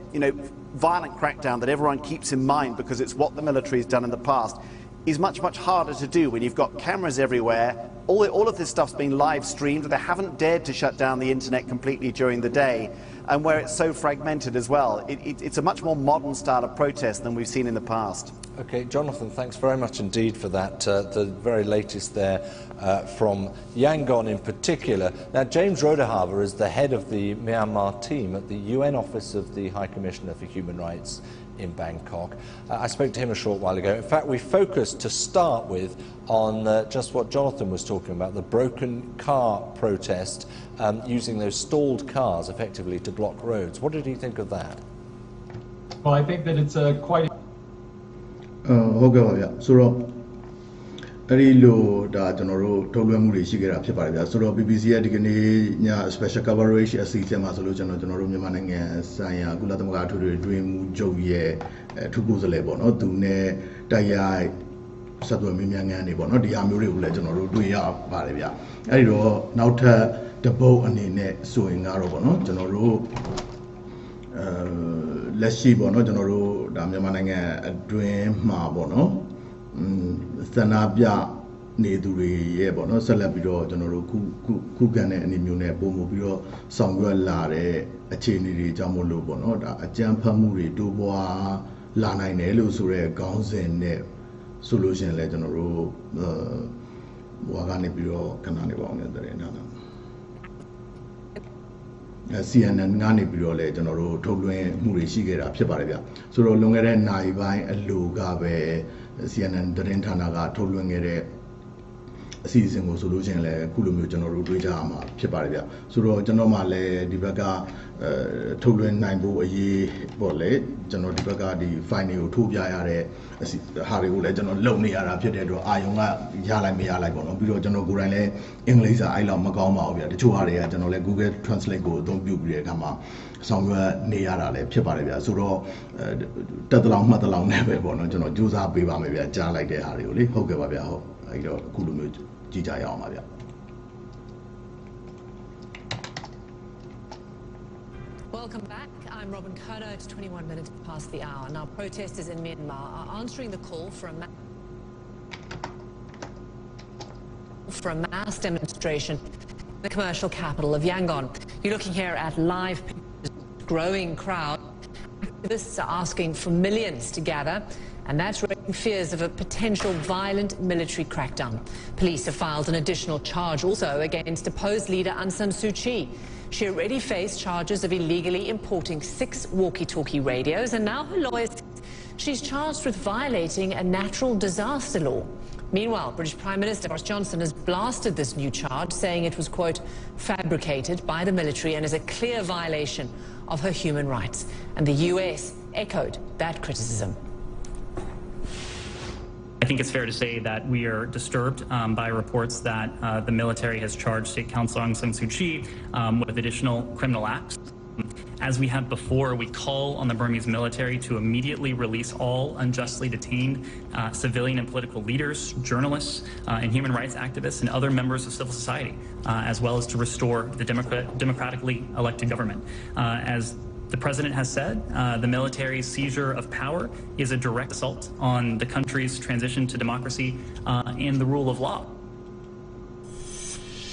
violent crackdown that everyone keeps in mind because it's what the military has done in the past is much, much harder to do when you've got cameras everywhere. All of this stuff's been live streamed. They haven't dared to shut down the internet completely during the day, and where it's so fragmented as well. It's a much more modern style of protest than we've seen in the past. OK, Jonathan, thanks very much indeed for that, the very latest there from Yangon in particular. Now, James Rodehaver is the head of the Myanmar team at the UN Office of the High Commissioner for Human Rights in Bangkok. I spoke to him a short while ago. In fact, we focused to start with on just what Jonathan was talking about, the broken car protest, using those stalled cars effectively to block roads. What did he think of that? Well, I think that it's quite... ဟုတ်ကဲ့ပါဗျဆိုတော့အဲ့ဒီလိုဒါကျွန်တော်တို့ထုတ်လွှင့်မှုတွေရှိခဲ့တာဖြစ်ပါတယ်ဗျဆိုတော့ BBC ရဲ့ဒီကနေ့ည special coverage အစီအစဉ်မှာဆိုလို့ကျွန်တော်တို့မြန်မာနိုင်ငံဆိုင်ရာကုလသမဂ္ဂအထွေထွေအတွင်းမှုချုပ်ရဲ့ထူးကိုယ်စားလှယ်ပေါ့နော်သူနဲ့တိုက်ရိုက်ဆက်သွယ်မေးမြန်းခန်းနေပေါ့နော်ဒီဟာမျိုးတွေကိုလည်းကျွန်တော်တို့တွေ့ရပါတယ်ဗျအဲ့ဒီတော့နောက်ထပ်တပုတ်အနေနဲ့ဆိုရင်ကတော့ပေါ့နော်ကျွန်တော်တို့လက်ရှိပေါ့နော်ကျွန်တော်တို့ဒါမြန်မာနိုင်ငံအတွင်းမှာပေါ့နော်သနာပြနေသူတွေရဲ့ပေါ့နော်ဆက်လက်ပြီးတော့ကျွန်တော်တို့ခုခံတဲ့အနေမျိုးနဲ့ပုံမှုပြီးတော့ဆောင်ရွက်လာတဲ့အခြေအနေတွေကြောင့်မို့လို့ပေါ့နော်ဒါအကြမ်းဖက်မှုတွေတိုးပွားလာနိုင်တယ်လို့ဆိုတဲ့ခေါင်းစဉ်နဲ့ဆိုလို့ရှိရင်လည်းကျွန်တော်တို့ဟိုကနေပြီးတော့ခဏနေပါအောင်တဲ့နာနာCNN ကနေပြီးတော့လည်းကျွန်တော်တို့ထုတ်လွှင့်မှုတွေရှိခဲ့တာဖြစ်ပါတယ်ဗျဆိုတော့လွန်ခဲ့တဲ့နိုင်ပိုင်းအလိုကပဲ CNN သတင်းဌာနကထုတ်လွှင့်ခဲ့တဲ့အစီအစဉ်ကိုဆိုလို့ရှိရင်လည်းအခုလိုမျိုးကျွန်တော်တို့တွေ့ကြရမှာဖြစ်ပါတယ်ဗျဆိုတော့ကျွန်တော်မှလည်းဒီဘက်ကထုတ်လွှင့်နိုင်ဖို့အရေးပေါ့လေကျွန်တော်ဒီဘက်ကဒီ file တွေကိုထိုးပြရတဲ့ဟာတွေကိုလည်းကျွန်တော်လုံနေရတာဖြစ်တဲ့အတွက်အာယုံကရလိုက်မရလိုက်ပေါ့နော်ပြီးတော့ကျွန်တော်ကိုယ်တိုင်လည်းအင်္ဂလိပ်စာအဲ့လောက်မကောင်းပါဘူးဗျတချို့ဟာတွေကကျွန်တော်လည်း Google Translate ကိုအသုံးပြုပြီးတဲ့အခါမှာဆောင်ရွက်နေရတာလည်းဖြစ်ပါတယ်ဗျဆိုတော့တက်တလောင်မှတ်တလောင်နဲ့ပဲပေါ့နော်ကျွန်တော်စူးစမ်းပေးပါမယ်ဗျကြားလိုက်တဲ့ဟာတွေကိုလေဟုတ်ကဲ့ပါဗျဟုတ်အဲ့တော့အခုလိုမျိုးကြည့်ကြရအောင်ပါဗျWelcome back. I'm Robin Koda. It's 21 minutes past the hour. Now, protesters in Myanmar are answering the call for a mass demonstration in the commercial capital of Yangon. You're looking here at live pictures, growing crowd. Activists are asking for millions to gather, and that's raising fears of a potential violent military crackdown. Police have filed an additional charge also against opposed leader Aung San Suu Kyi. She already faced charges of illegally importing 6 walkie-talkie radios, and now her lawyer says she's charged with violating a natural disaster law. Meanwhile, British Prime Minister Boris Johnson has blasted this new charge, saying it was, quote, fabricated by the military and is a clear violation of her human rights. And the US echoed that criticism. I think it's fair to say that we are disturbed by reports that the military has charged State Counsel Aung San Suu Kyi with additional criminal acts. As we have before, we call on the Burmese military to immediately release all unjustly detained civilian and political leaders, journalists, and human rights activists, and other members of civil society, as well as to restore the democratically elected government. As the president has said, the military's seizure of power is a direct assault on the country's transition to democracy and the rule of law.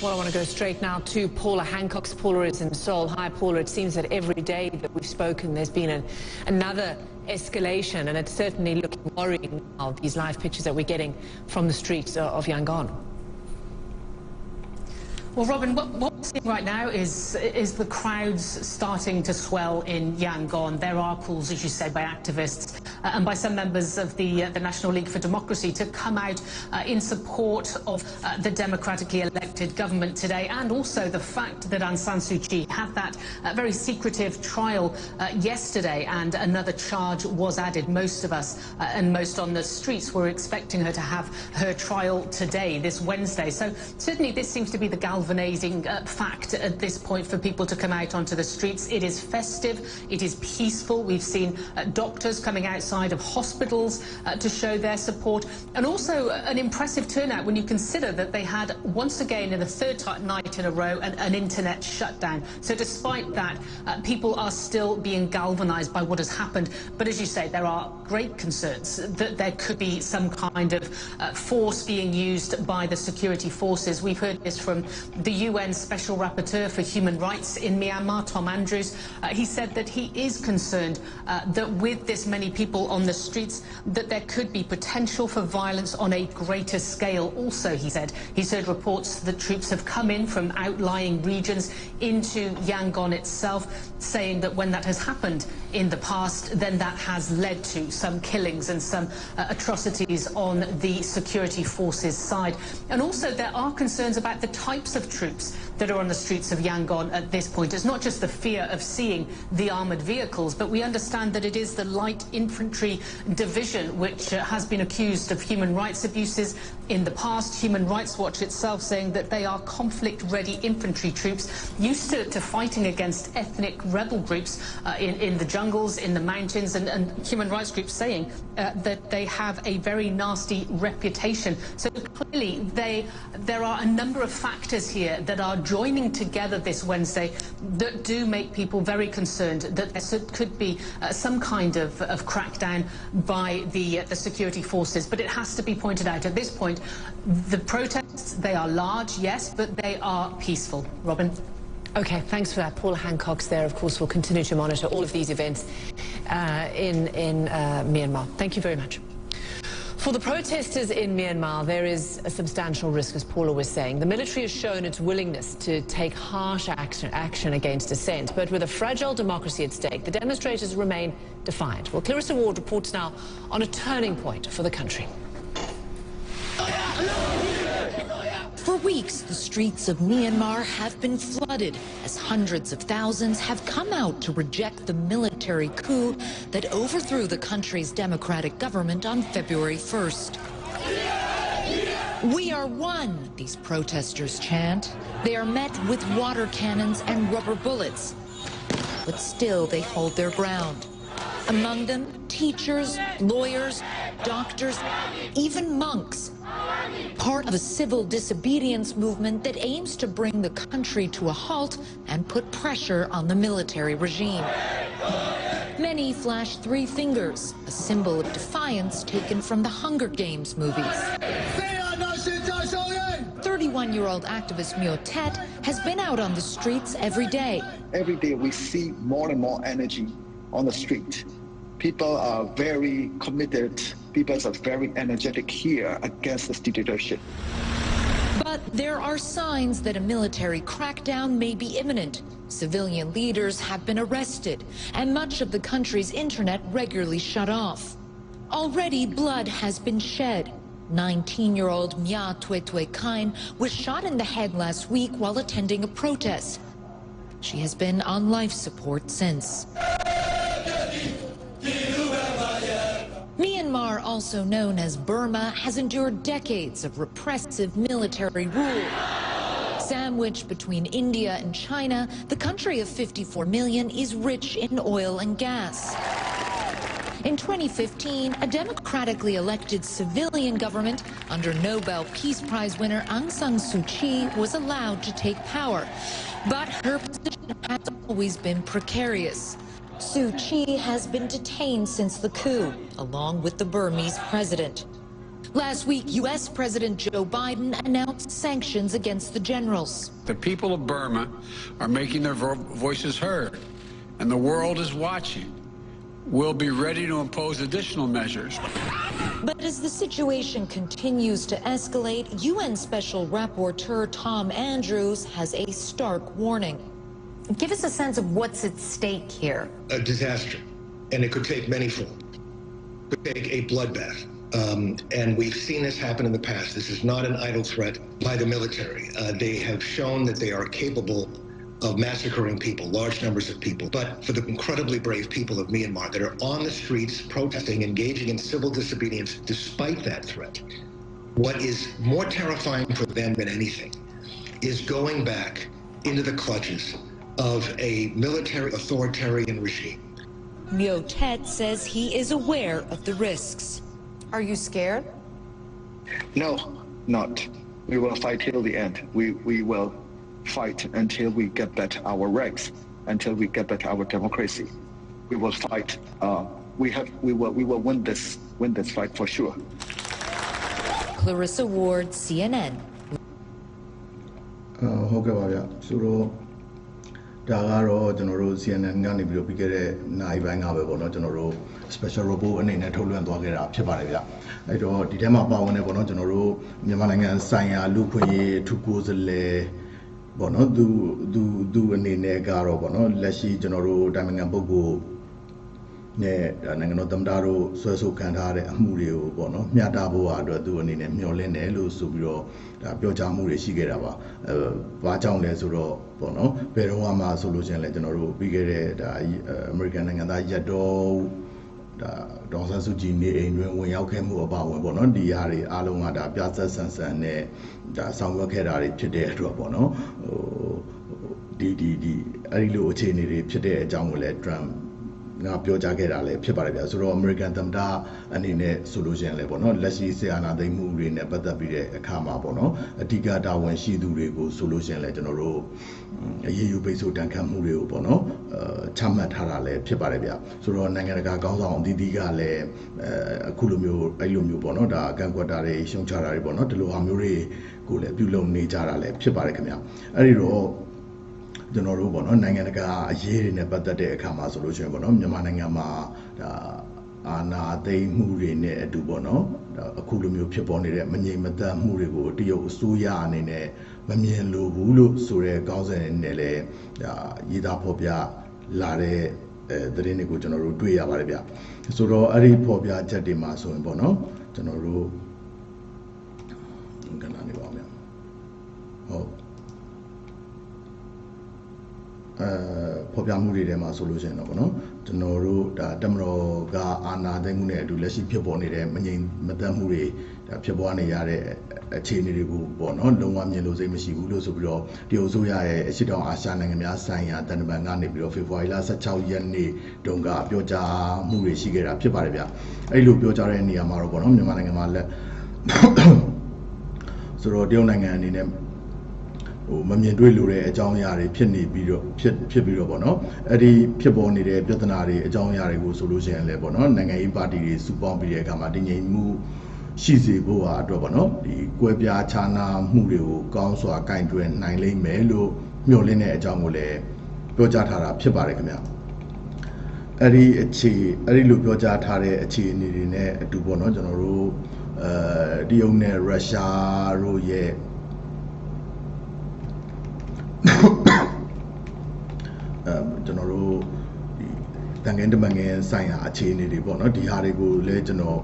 Well, I want to go straight now to Paula Hancock. Paula is in Seoul. Hi, Paula. It seems that every day that we've spoken, there's been another escalation, and it's certainly looking worrying now, these live pictures that we're getting from the streets of Yangon. Well, Robin, what we're seeing right now is the crowds starting to swell in Yangon. There are calls, as you said, by activists and by some members of the National League for Democracy to come out in support of the democratically elected government today, and also the fact that Aung San Suu Kyi had that very secretive trial yesterday, and another charge was added. Most of us and most on the streets were expecting her to have her trial today, this Wednesday. So certainly this seems to be the galvanizing galvanizing fact at this point for people to come out onto the streets. It is festive, it is peaceful. We've seen doctors coming outside of hospitals to show their support, and also an impressive turnout when you consider that they had once again in the third night in a row an internet shutdown. So despite that, people are still being galvanized by what has happened. But as you say, there are great concerns that there could be some kind of force being used by the security forces. We've heard this from the UN Special Rapporteur for Human Rights in Myanmar, Tom Andrews. He said that he is concerned that with this many people on the streets, that there could be potential for violence on a greater scale. Also, he said he's heard reports that troops have come in from outlying regions into Yangon itself, saying that when that has happened in the past, then that has led to some killings and some atrocities on the security forces side. And also there are concerns about the types of troops that are on the streets of Yangon at this point. It's not just the fear of seeing the armoured vehicles, but we understand that it is the light infantry division which has been accused of human rights abuses in the past. Human Rights Watch itself saying that they are conflict-ready infantry troops used to fighting against ethnic rebel groups in the jungles, in the mountains, and human rights groups saying that they have a very nasty reputation. So clearly there are a number of factors here that are joining together this Wednesday that do make people very concerned that there could be some kind of crackdown by the security forces. But it has to be pointed out at this point, the protests, they are large, yes, but they are peaceful. Robin? Okay, thanks for that. Paul Hancock's there. Of course, we'll continue to monitor all of these events in Myanmar. Thank you very much. For the protesters in Myanmar, there is a substantial risk, as Paula was saying. The military has shown its willingness to take harsh action against dissent, but with a fragile democracy at stake, the demonstrators remain defiant. Well, Clarissa Ward reports now on a turning point for the country. For weeks, the streets of Myanmar have been flooded as hundreds of thousands have come out to reject the military coup that overthrew the country's democratic government on February 1st. "We are one," these protesters chant. They are met with water cannons and rubber bullets, but still they hold their ground. Among them, teachers, lawyers, doctors, even monks. Part of a civil disobedience movement that aims to bring the country to a halt and put pressure on the military regime. Many flash three fingers, a symbol of defiance taken from the Hunger Games movies. 31-year-old activist Myo Tet has been out on the streets every day. Every day we see more and more energy on the street. People are very committed. People are very energetic here against this dictatorship. But there are signs that a military crackdown may be imminent. Civilian leaders have been arrested, and much of the country's internet regularly shut off. Already, blood has been shed. 19-year-old Mya Twetwe Kain was shot in the head last week while attending a protest. She has been on life support since. Myanmar, also known as Burma, has endured decades of repressive military rule. Sandwiched between India and China, the country of 54 million is rich in oil and gas. In 2015, a democratically elected civilian government under Nobel Peace Prize winner Aung San Suu Kyi was allowed to take power. But her position has always been precarious. Suu Kyi has been detained since the coup, along with the Burmese president. Last week, U.S. President Joe Biden announced sanctions against the generals. The people of Burma are making their voices heard, and the world is watching. We'll be ready to impose additional measures. But as the situation continues to escalate, UN Special Rapporteur Tom Andrews has a stark warning. Give us a sense of what's at stake here. A disaster, and it could take many forms. It could take a bloodbath. And we've seen this happen in the past. This is not an idle threat by the military. They have shown that they are capable of massacring people, large numbers of people. But for the incredibly brave people of Myanmar that are on the streets protesting, engaging in civil disobedience despite that threat, what is more terrifying for them than anything is going back into the clutches of a military authoritarian regime. Myo Tet says he is aware of the risks. Are you scared? No, not. We will fight till the end. We will fight until we get back our rights, until we get back our democracy. We will fight. We will win this fight for sure. Clarissa Ward, CNN. ဟုတ်ကဲ့ပါဗျဆိုတော့ဒါကတော့ကျွန်တော်တို့ CNN ကနေပြီးတော့ပြီးခဲ့တဲ့နိုင်ပိုင်းကပဲပေါ့နော်ကျွန်တော်တို့ special report အနေနဲ့ထုတ်လွှင့်သွားခဲ့တာဖြစ်ပါတယ်ဗျအဲ့တော့ဒီထဲမှာပါဝင်နေပေါ့နော်ကျွန်တော်တို့မြန်မာနိုင်ငံဆိုင်ရာလူခွင့်ရေးထူကိုယ်စားလှယ်ပေါ့နော်သူအနေနဲ့ကတော့ပေါ့နော်လက်ရှိကျွန်တော်တို့တိုင်းနိုင်ငံပုဂ္ဂိုလ်နဲ့နိုင်ငံတော်သမ္မတတို့ဆွဲဆိုခံထားတဲ့အမှုတွေကိုပေါ့နော်မျှတဖို့အတွက်သူအနေနဲ့မျှော်လင့်တယ်လို့ဆိုပြီးတော့ဒါပြောကြားမှုတွေရှိခဲ့တာပါဘာကြောင့်လဲဆိုတော့ပေါ့နော်ဘယ်တော့မှဆိုလို့ချင်းလဲကျွန်တော်တို့ပြီးခဲ့တဲ့ဒါအမေရိကန်နိုင်ငံသားရက်တော်ဒါဒေါ်ဆန်းစုကြည်နေအိမ်တွင်ဝင်ရောက်ခဲ့မှုအပါအဝင်ပေါ့နော်ဒီဟာတွေအားလုံးကဒါပြသက်ဆန်ဆန်နဲ့ဒါဆောင်ရွက်ခဲ့တာတွေဖြစ်တဲ့အတွက်ပေါ့နော်ဒီအဲ့ဒီလိုအခြေအနေတွေဖြစ်တဲ့အကြောင်းကိုလည်း Trump ငါပြောကြားခဲ့တာလည်းဖြစ်ပါတယ်ဗျာဆိုတော့ American သမ္မတအနေနဲ့ဆိုလို့ရှိရင်လည်းပေါ့နော်လက်ရှိဆီအာဏာသိမ်းမှုတွေနဲ့ပတ်သက်ပြီးတဲ့အခါမှာပေါ့နော်အဓိကတာဝန်ရှိသူတွေကိုဆိုလို့ရှိရင်လည်းကျွန်တော်တို့အရေးယူပိတ်ဆို့တန်ခတ်မှုတွေကိုပေါ့နော်ချမှတ်ထားတာလည်းဖြစ်ပါတယ်ဗျာဆိုတော့နိုင်ငံတကာခေါင်းဆောင်အသီးသီးကလည်းအခုလိုမျိုးအဲ့လိုမျိုးပေါ့နော်ဒါကန့်ကွက်တာတွေရှုံချတာတွေပေါ့နော်ဒီလိုအမျိုးတွေကိုလည်းပြုလုပ်နေကြတာလည်းဖြစ်ပါတယ်ခင်ဗျာအဲ့ဒီတော့ကျွန်တော်တို့ပေါ့နော်နိုင်ငံတကာအရေးတွေနဲ့ပတ်သက်တဲ့အခါမှာဆိုလို့ရှိရင်ပေါ့နော်မြန်မာနိုင်ငံမှာဒါအာဏာသိမ်းမှုတွေနဲ့အတူပေါ့နော်အခုလိုမျိုးဖြစ်ပေါ်နေတဲ့မငြိမ်မသက်မှုတွေကိုတရုတ်အစိုးရအနေနဲ့မမြင်လိုဘူးလို့ဆိုတဲ့ကောင်းစဉ်နဲ့လည်းဒါရေးသားဖော်ပြလာတဲ့သတင်းတွေကိုကျွန်တော်တို့တွေ့ရပါတယ်ဗျဆိုတော့အဲ့ဒီဖော်ပြချက်တွေမှာဆိုရင်ပေါ့နော်ကျွန်တော်တို့ကဏ္ဍနေပါဦးဗျဟုတ်ဖော်ပြမှုတွေထဲမှာဆိုလို့ရှိရင်တော့ဗောနော်ကျွန်တော်တို့ဒါတမတော်ကအာဏာသိမ်းမှုနဲ့အတူလက်ရှိဖြစ်ပေါ်နေတဲ့မငြိမ်မသက်မှုတွေဒါဖြစ်ပေါ်နေရတဲ့အခြေအနေတွေကိုဗောနော်လုံးဝမြင်လို့စိတ်မရှိဘူးလို့ဆိုပြီးတော့တရုတ်ဆိုရရဲ့အရှိတောင်အာရှနိုင်ငံများဆိုင်ရာတန်တမန်ကနေပြီးတော့ဖေဖော်ဝါရီလ16ရက်နေ့တုန်းကပြောကြားမှုတွေရှိခဲ့တာဖြစ်ပါတယ်ဗျအဲ့လိုပြောကြားတဲ့နေရာမှာတော့ဗောနော်မြန်မာနိုင်ငံမှာလက်ဆိုတော့တရုတ်နိုင်ငံအနေနဲ့မမြင်တွေ့လို့တဲ့အကြောင်းအရာတွေဖြစ်နေပြီးတော့ဖြစ်ပြီးတော့ပေါ့နော်အဲ့ဒီဖြစ်ပေါ်နေတဲ့ပြဿနာတွေအကြောင်းအရာတွေကိုဆိုလို့ရှိရင်လည်းပေါ့နော်နိုင်ငံရေးပါတီတွေစုပေါင်းပြီးတဲ့အခါမှာတည်ငြိမ်မှုရှိစေဖို့ဟာအတွက်ပေါ့နော်ဒီကွဲပြားခြားနားမှုတွေကိုကောင်းစွာကင်တွယ်နိုင်လိမ့်မယ်လို့မျှော်လင့်တဲ့အကြောင်းကိုလည်းပြောကြားထားတာဖြစ်ပါတယ်ခင်ဗျအဲ့ဒီလိုပြောကြားထားတဲ့အခြေအနေတွေနဲ့အတူပေါ့နော်ကျွန်တော်တို့တရုတ်နဲ့ရုရှားတို့ရဲ့ကျွန်တော်တို့ဒီတန်ခင်းတမန်ငယ်ဆိုင်ရာအခြေအနေတွေပေါ့နော်ဒီဟာတွေကိုလည်းကျွန်တော်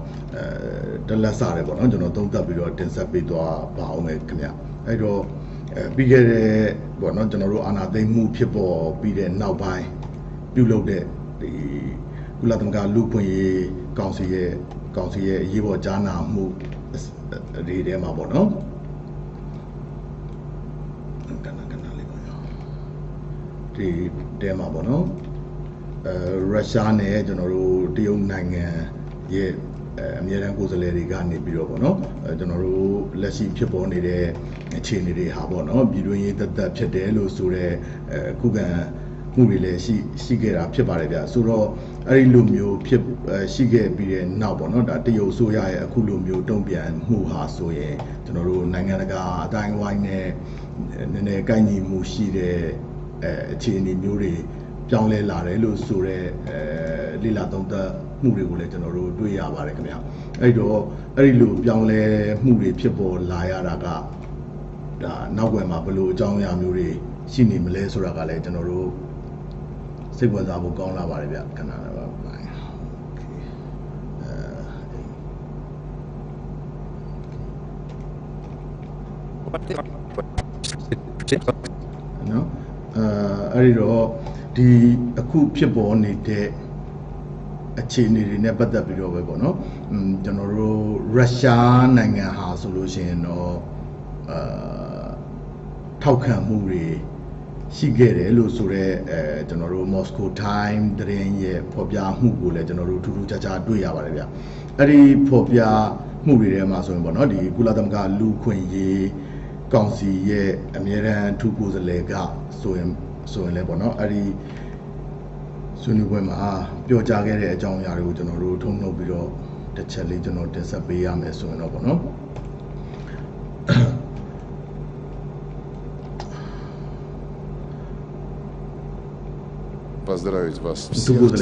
တလက်စားတယ်ပေါ့နော်ကျွန်တော်သုံးသပ်ပြီးတော့တင်ဆက်ပေးသွားပါအောင်မယ်ခင်ဗျအဲ့တော့ပြီးခဲ့တဲ့ပေါ့နော်ကျွန်တော်တို့အာဏာသိမ်းမှုဖြစ်ပေါ်ပြီးတဲ့နောက်ပိုင်းပြုလုပ်တဲ့ဒီကုလသမဂ္ဂလူ့အခွင့်အရေးကောင်စီရဲ့အရေးပေါ်ကြားနာမှုတွေထဲမှာပေါ့နော်ဒီတဲမှာပေါ့နော်ရုရှားနဲ့ကျွန်တော်တို့တရုတ်နိုင်ငံရဲ့အမြဲတမ်းကိုယ်စားလှယ်တွေကနေပြီးတော့ပေါ့နော်ကျွန်တော်တို့လက်ရှိဖြစ်ပေါ်နေတဲ့အခြေအနေတွေဟာပေါ့နော်ပြည်တွင်းရေးသက်ဖြစ်တယ်လို့ဆိုတဲ့ခုခံမှုတွေလည်းရှိခဲ့တာဖြစ်ပါတယ်ဗျဆိုတော့အဲ့ဒီလိုမျိုးဖြစ်ရှိခဲ့ပြီးတဲ့နောက်ပေါ့နော်ဒါတရုတ်ဆိုရရဲ့အခုလိုမျိုးတုံ့ပြန်မှုဟာဆိုရင်ကျွန်တော်တို့နိုင်ငံတကာအတိုင်းဝိုင်းနဲ့နည်းနည်းကိုက်ညီမှုရှိတဲ့အခြေအနေမျိုးတွေပြောင်းလဲလာတယ်လို့ဆိုရဲလိလာသုံးသပ်မှုတွေကိုလည်းကျွန်တော်တို့တွေ့ရပါတယ်ခင်ဗျအဲ့တော့အဲ့ဒီလိုပြောင်းလဲမှုတွေဖြစ်ပေါ်လာရတာကဒါနောက်ွယ်မှာဘယ်လိုအကြောင်းအရာမျိုးတွေရှိနေမလဲဆိုတာကလည်းကျွန်တော်တို့စိတ်ဝင်စားဖို့ကောင်းလာပါတယ်ဗျခဏလေးပါနော်အဲ့ဒီတော့ဒီအခုဖြစ်ပေါ်နေတဲ့အခြေအနေတွေနဲ့ပတ်သက်ပြီးတော့ပဲပေါ့နော်ကျွန်တော်တို့ရုရှားနိုင်ငံဟာဆိုလို့ရှိရင်တော့ ထောက်ခံမှုတွေရှိခဲ့တယ်လို့ဆိုတော့ကျွန်တော်တို့ Moscow Time သတင်းရဲ့ဖော်ပြမှုကိုလည်းကျွန်တော်တို့ထူးထူးခြားခြားတွေ့ရပါတယ်ဗျအဲ့ဒီဖော်ပြမှုတွေထဲမှာဆိုရင်ပေါ့နော်ဒီကုလသမဂ္ဂလူခွင့်ရေးကောင်စီရဲ့အမြဲတမ်းထူးကိုယ်စားလှယ်ကဆိုရင်လည်းပေါ့နော်အဲ့ဒီဆွေးနွေးပွဲမှာပြောကြားခဲ့တဲ့အကြောင်းအရာတွေကိုကျွန်တော်တို့ထုံနှုတ်ပြီးတော့တစ်ချက်လေးကျွန်တော်တင်ဆက်ပေးရမယ်ဆိုရင်တော့ပေါ့နော် Поздравить вас всех с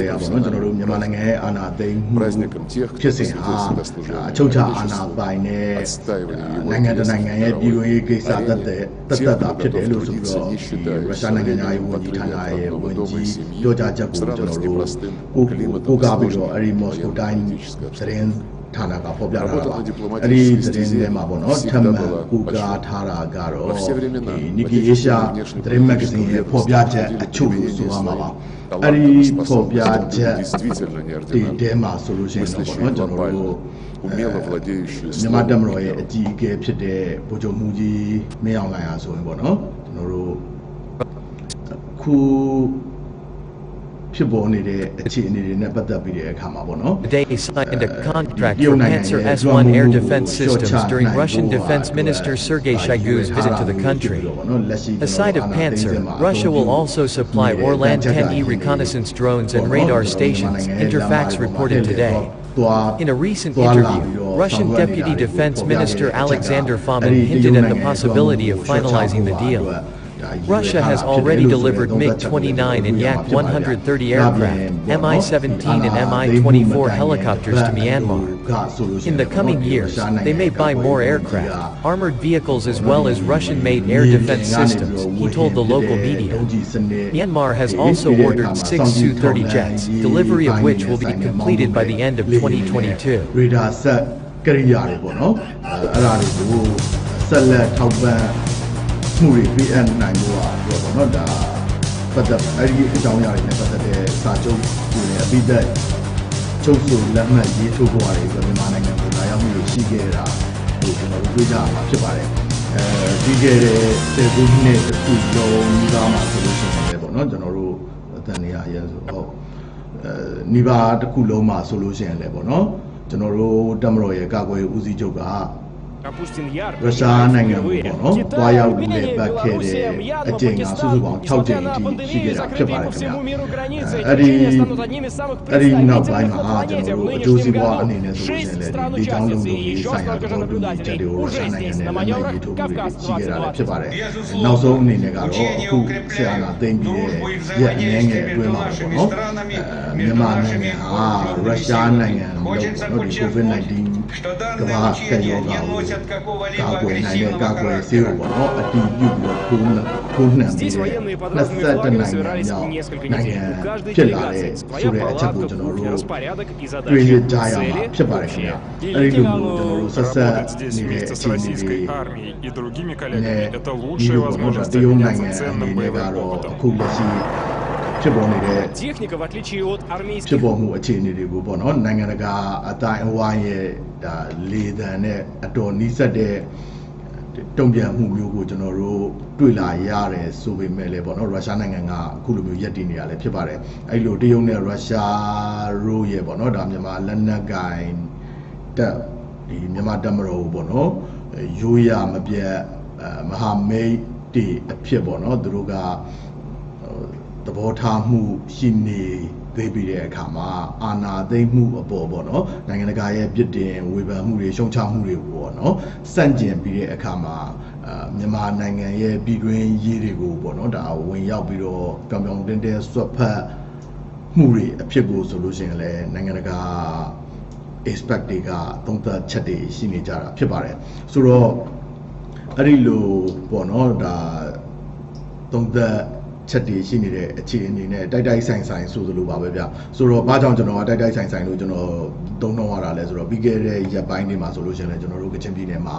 праздником тех, кто посвятил себя служению отстаиванию его интересов на арене, тех, кто готов трудиться, не считая своим потребностью дома и семьи, с радость непростым климатом сложной военно-политической обстановки. ဌာနကဖော်ပြထားတာပါအဲ့ဒီသတင်းတွေမှာပေါ့နော်ထပ်မံကူကားထားတာကတော့ဒီနီကီအေရှာသတင်းမဂ္ဂဇင်းရဲ့ဖော်ပြချက်အချို့ကိုဆိုရမှာပါအဲ့ဒီဖော်ပြချက်ဒီတဲမှာဆိုလို့ရှိရင်တော့ပေါ့နော်ကျွန်တော်တို့မြန်မာတပ်မတော်ရဲ့အကြီးအကဲဖြစ်တဲ့ဗိုလ်ချုပ်မှူးကြီးမင်းအောင်လှိုင်အားဆိုရင်ပေါ့နော်ကျွန်တော်တို့ခု Today signed a contract for Panzer S-1 air defense systems during Russian Defense Minister Sergei Shoigu's visit to the country. Aside of Panzer, Russia will also supply Orlan 10E reconnaissance drones and radar stations, Interfax reported today. In a recent interview, Russian Deputy Defense Minister Alexander Fomin hinted at the possibility of finalizing the deal. Russia has already delivered MiG-29 and Yak-130 aircraft, Mi-17 and Mi-24 helicopters to Myanmar. In the coming years, they may buy more aircraft, armored vehicles as well as Russian-made air defense systems, he told the local media. Myanmar has also ordered 6 Su-30 jets, delivery of which will be completed by the end of 2022. Muri PN နိုင်လို့ပြောပေါ့နော်ဒါပတ်သက်အဲ့ဒီအကြောင်းအရာတွေနဲ့ပတ်သက်တဲ့စာချုပ်ကိုလည်းအပြီးသက်ချုပ်ဆိုလက်မှတ်ရေးထိုးပေါ်ရတယ်ဆိုမြန်မာနိုင်ငံကိုလာရောက်မှုရှိခဲ့တာကိုကျွန်တော်တို့တွေ့ကြရမှာဖြစ်ပါတယ်ပြီးခဲ့တဲ့10ခုနှစ်တစ်ခုလုံးဒီကားမှာဆိုလို့ရှိရင်လည်းပေါ့နော်ကျွန်တော်တို့အတန်နေရရဲဆိုဟုတ်နိဗ္ဗာန်တစ်ခုလုံးမှာဆိုလို့ရှိရင်လည်းပေါ့နော်ကျွန်တော်တို့တမတော်ရဲ့ကာကွယ်ဦးစီးချုပ်က ရုရှားနိုင်ငံကိုပေါ့နော်တွားရောက်နေပတ်ခဲ့တဲ့အကြိမ်ကစုစုပေါင်း6ကြိမ်အထိရှိခဲ့တာဖြစ်ပါတယ်ခင်ဗျအဲ့ဒီနောက်ပိုင်းမှာကျွန်တော်တို့အကျိုးစီးပွားအနေနဲ့ဆိုရင်လည်းဒီကြောင်းလုံးလုံးရေးဆိုင်ရာကျွန်တော်တို့ဒီချက်တွေကိုရုရှားနိုင်ငံနဲ့လက်မှတ်ရေးထိုးမှုတွေရှိခဲ့တာလည်းဖြစ်ပါတယ်နောက်ဆုံးအနေနဲ့ကတော့အခုဆရာနာသိမ့်ပြီးတဲ့ရက်အနည်းငယ်အတွင်းမှာပေါ့နော်မြန်မာနိုင်ငံဟာရုရှားနိုင်ငံလို့ပေါ့နော်ဒီ COVID-19 ကမ္ဘာ့ကပ်ရောဂါကိုကာကွယ်နိုင်တဲ့ကာကွယ်ဆေးကိုပေါ့နော်အတီးပြုပြီးတော့ထိုးနှံပြီးတဲ့21နိုင်ငံမြောက်နိုင်ငံဖြစ်လာတဲ့ဆိုတဲ့အချက်ကိုကျွန်တော်တို့တွေ့ရကြရမှာဖြစ်ပါတယ်ခင်ဗျအဲ့ဒီလိုမျိုးကျွန်တော်တို့ဆက်ဆက်နေတဲ့အခြေအနေတွေနဲ့ဒီလိုပေါ့နော်တရုတ်နိုင်ငံအနေနဲ့ကတော့အခုလက်ရှိဖြစ်ပေါ်နေတဲ့ဖြစ်ပေါ်မှုအခြေအနေတွေကိုပေါ့နော်နိုင်ငံတကာအတိုင်းအဝိုင်းရဲ့ဒါလေသံနဲ့အတော်နီးစပ်တဲ့တုံ့ပြန်မှုမျိုးကိုကျွန်တော်တို့တွေ့လာရတယ်ဆိုပေမဲ့လည်းပေါ့နော်ရုရှားနိုင်ငံကအခုလိုမျိုးရပ်တည်နေရလဲဖြစ်ပါတယ်အဲ့လိုတရုတ်နဲ့ရုရှားတို့ရဲ့ပေါ့နော်ဒါမြန်မာလက်နက်ကိုင်တပ်ဒီမြန်မာတပ်မတော်ပေါ့နော်ရိုးရမပြတ်မဟာမိတ်တွေအဖြစ်ပေါ့နော်သူတို့က သဘောထားမှုရှိနေသေးပြီးတဲ့အခါမှာအာဏာသိမ်းမှုအပေါ်ပေါ့နော်နိုင်ငံတကာရဲ့ပြစ်တင်ဝေဖန်မှုတွေရှုံချမှုတွေပေါ့နော်စန့်ကျင်ပြီးတဲ့အခါမှာမြန်မာနိုင်ငံရဲ့ပြည်တွင်းရေးတွေကိုပေါ့နော်ဒါဝင်ရောက်ပြီးတော့ပြောင်ပြောင်တင်းတင်းဆွတ်ဖက်မှုတွေအဖြစ်ကိုဆိုလို့ရှိရင်လည်းနိုင်ငံတကာ expect တွေကသုံးသပ်ချက်တွေရှိနေကြတာဖြစ်ပါတယ်ဆိုတော့အဲ့ဒီလိုပေါ့နော်ဒါသုံးသပ် ချက်တွေရှိနေတဲ့အခြေအနေနဲ့တိုက်တိုက်ဆိုင်ဆိုင်ဆိုသလိုပါပဲဗျဆိုတော့ဘာကြောင့်ကျွန်တော်ကတိုက်တိုက်ဆိုင်ဆိုင်လို့ကျွန်တော်သုံးနှုန်းရတာလဲဆိုတော့ပြီးခဲ့တဲ့ရက်ပိုင်းတွေမှာဆိုလို့ရှိရင်လည်းကျွန်တော်တို့ကချင်ပြည်နယ်မှာ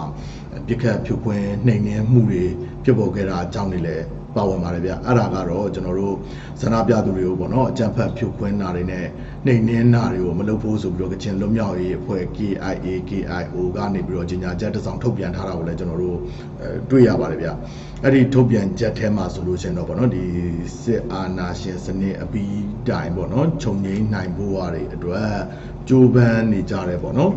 ပြစ်ခတ်ဖြိုခွင်းနှိမ်နင်းမှုတွေဖြစ်ပေါ်ခဲ့တာအကြောင်းတွေလည်း ပါဝင်ပါတယ်ဗျအဲ့ဒါကတော့ကျွန်တော်တို့ဆန္ဒပြသူတွေကိုပေါ့နော်အကြမ်းဖက်ဖြိုခွင်းတာတွေနဲ့နှိမ်နင်းတာတွေကိုမလုပ်ဖို့ဆိုပြီးတော့ကချင်လွတ်မြောက်ရေးအဖွဲ့ KIO ကနေပြီးတော့ကြီးညာချက်တစ်စောင်ထုတ်ပြန်ထားတာကိုလည်းကျွန်တော်တို့တွေ့ရပါတယ်ဗျအဲ့ဒီထုတ်ပြန်ချက်ထဲမှာဆိုလို့ရှိရင်တော့ပေါ့နော်ဒီစစ်အာဏာရှင်စနစ်အပြီးတိုင်ပေါ့နော်ခြုံငိမ့်နိုင်ဖို့ရတဲ့အတွက်ကြိုးပမ်းနေကြတယ်ပေါ့နော်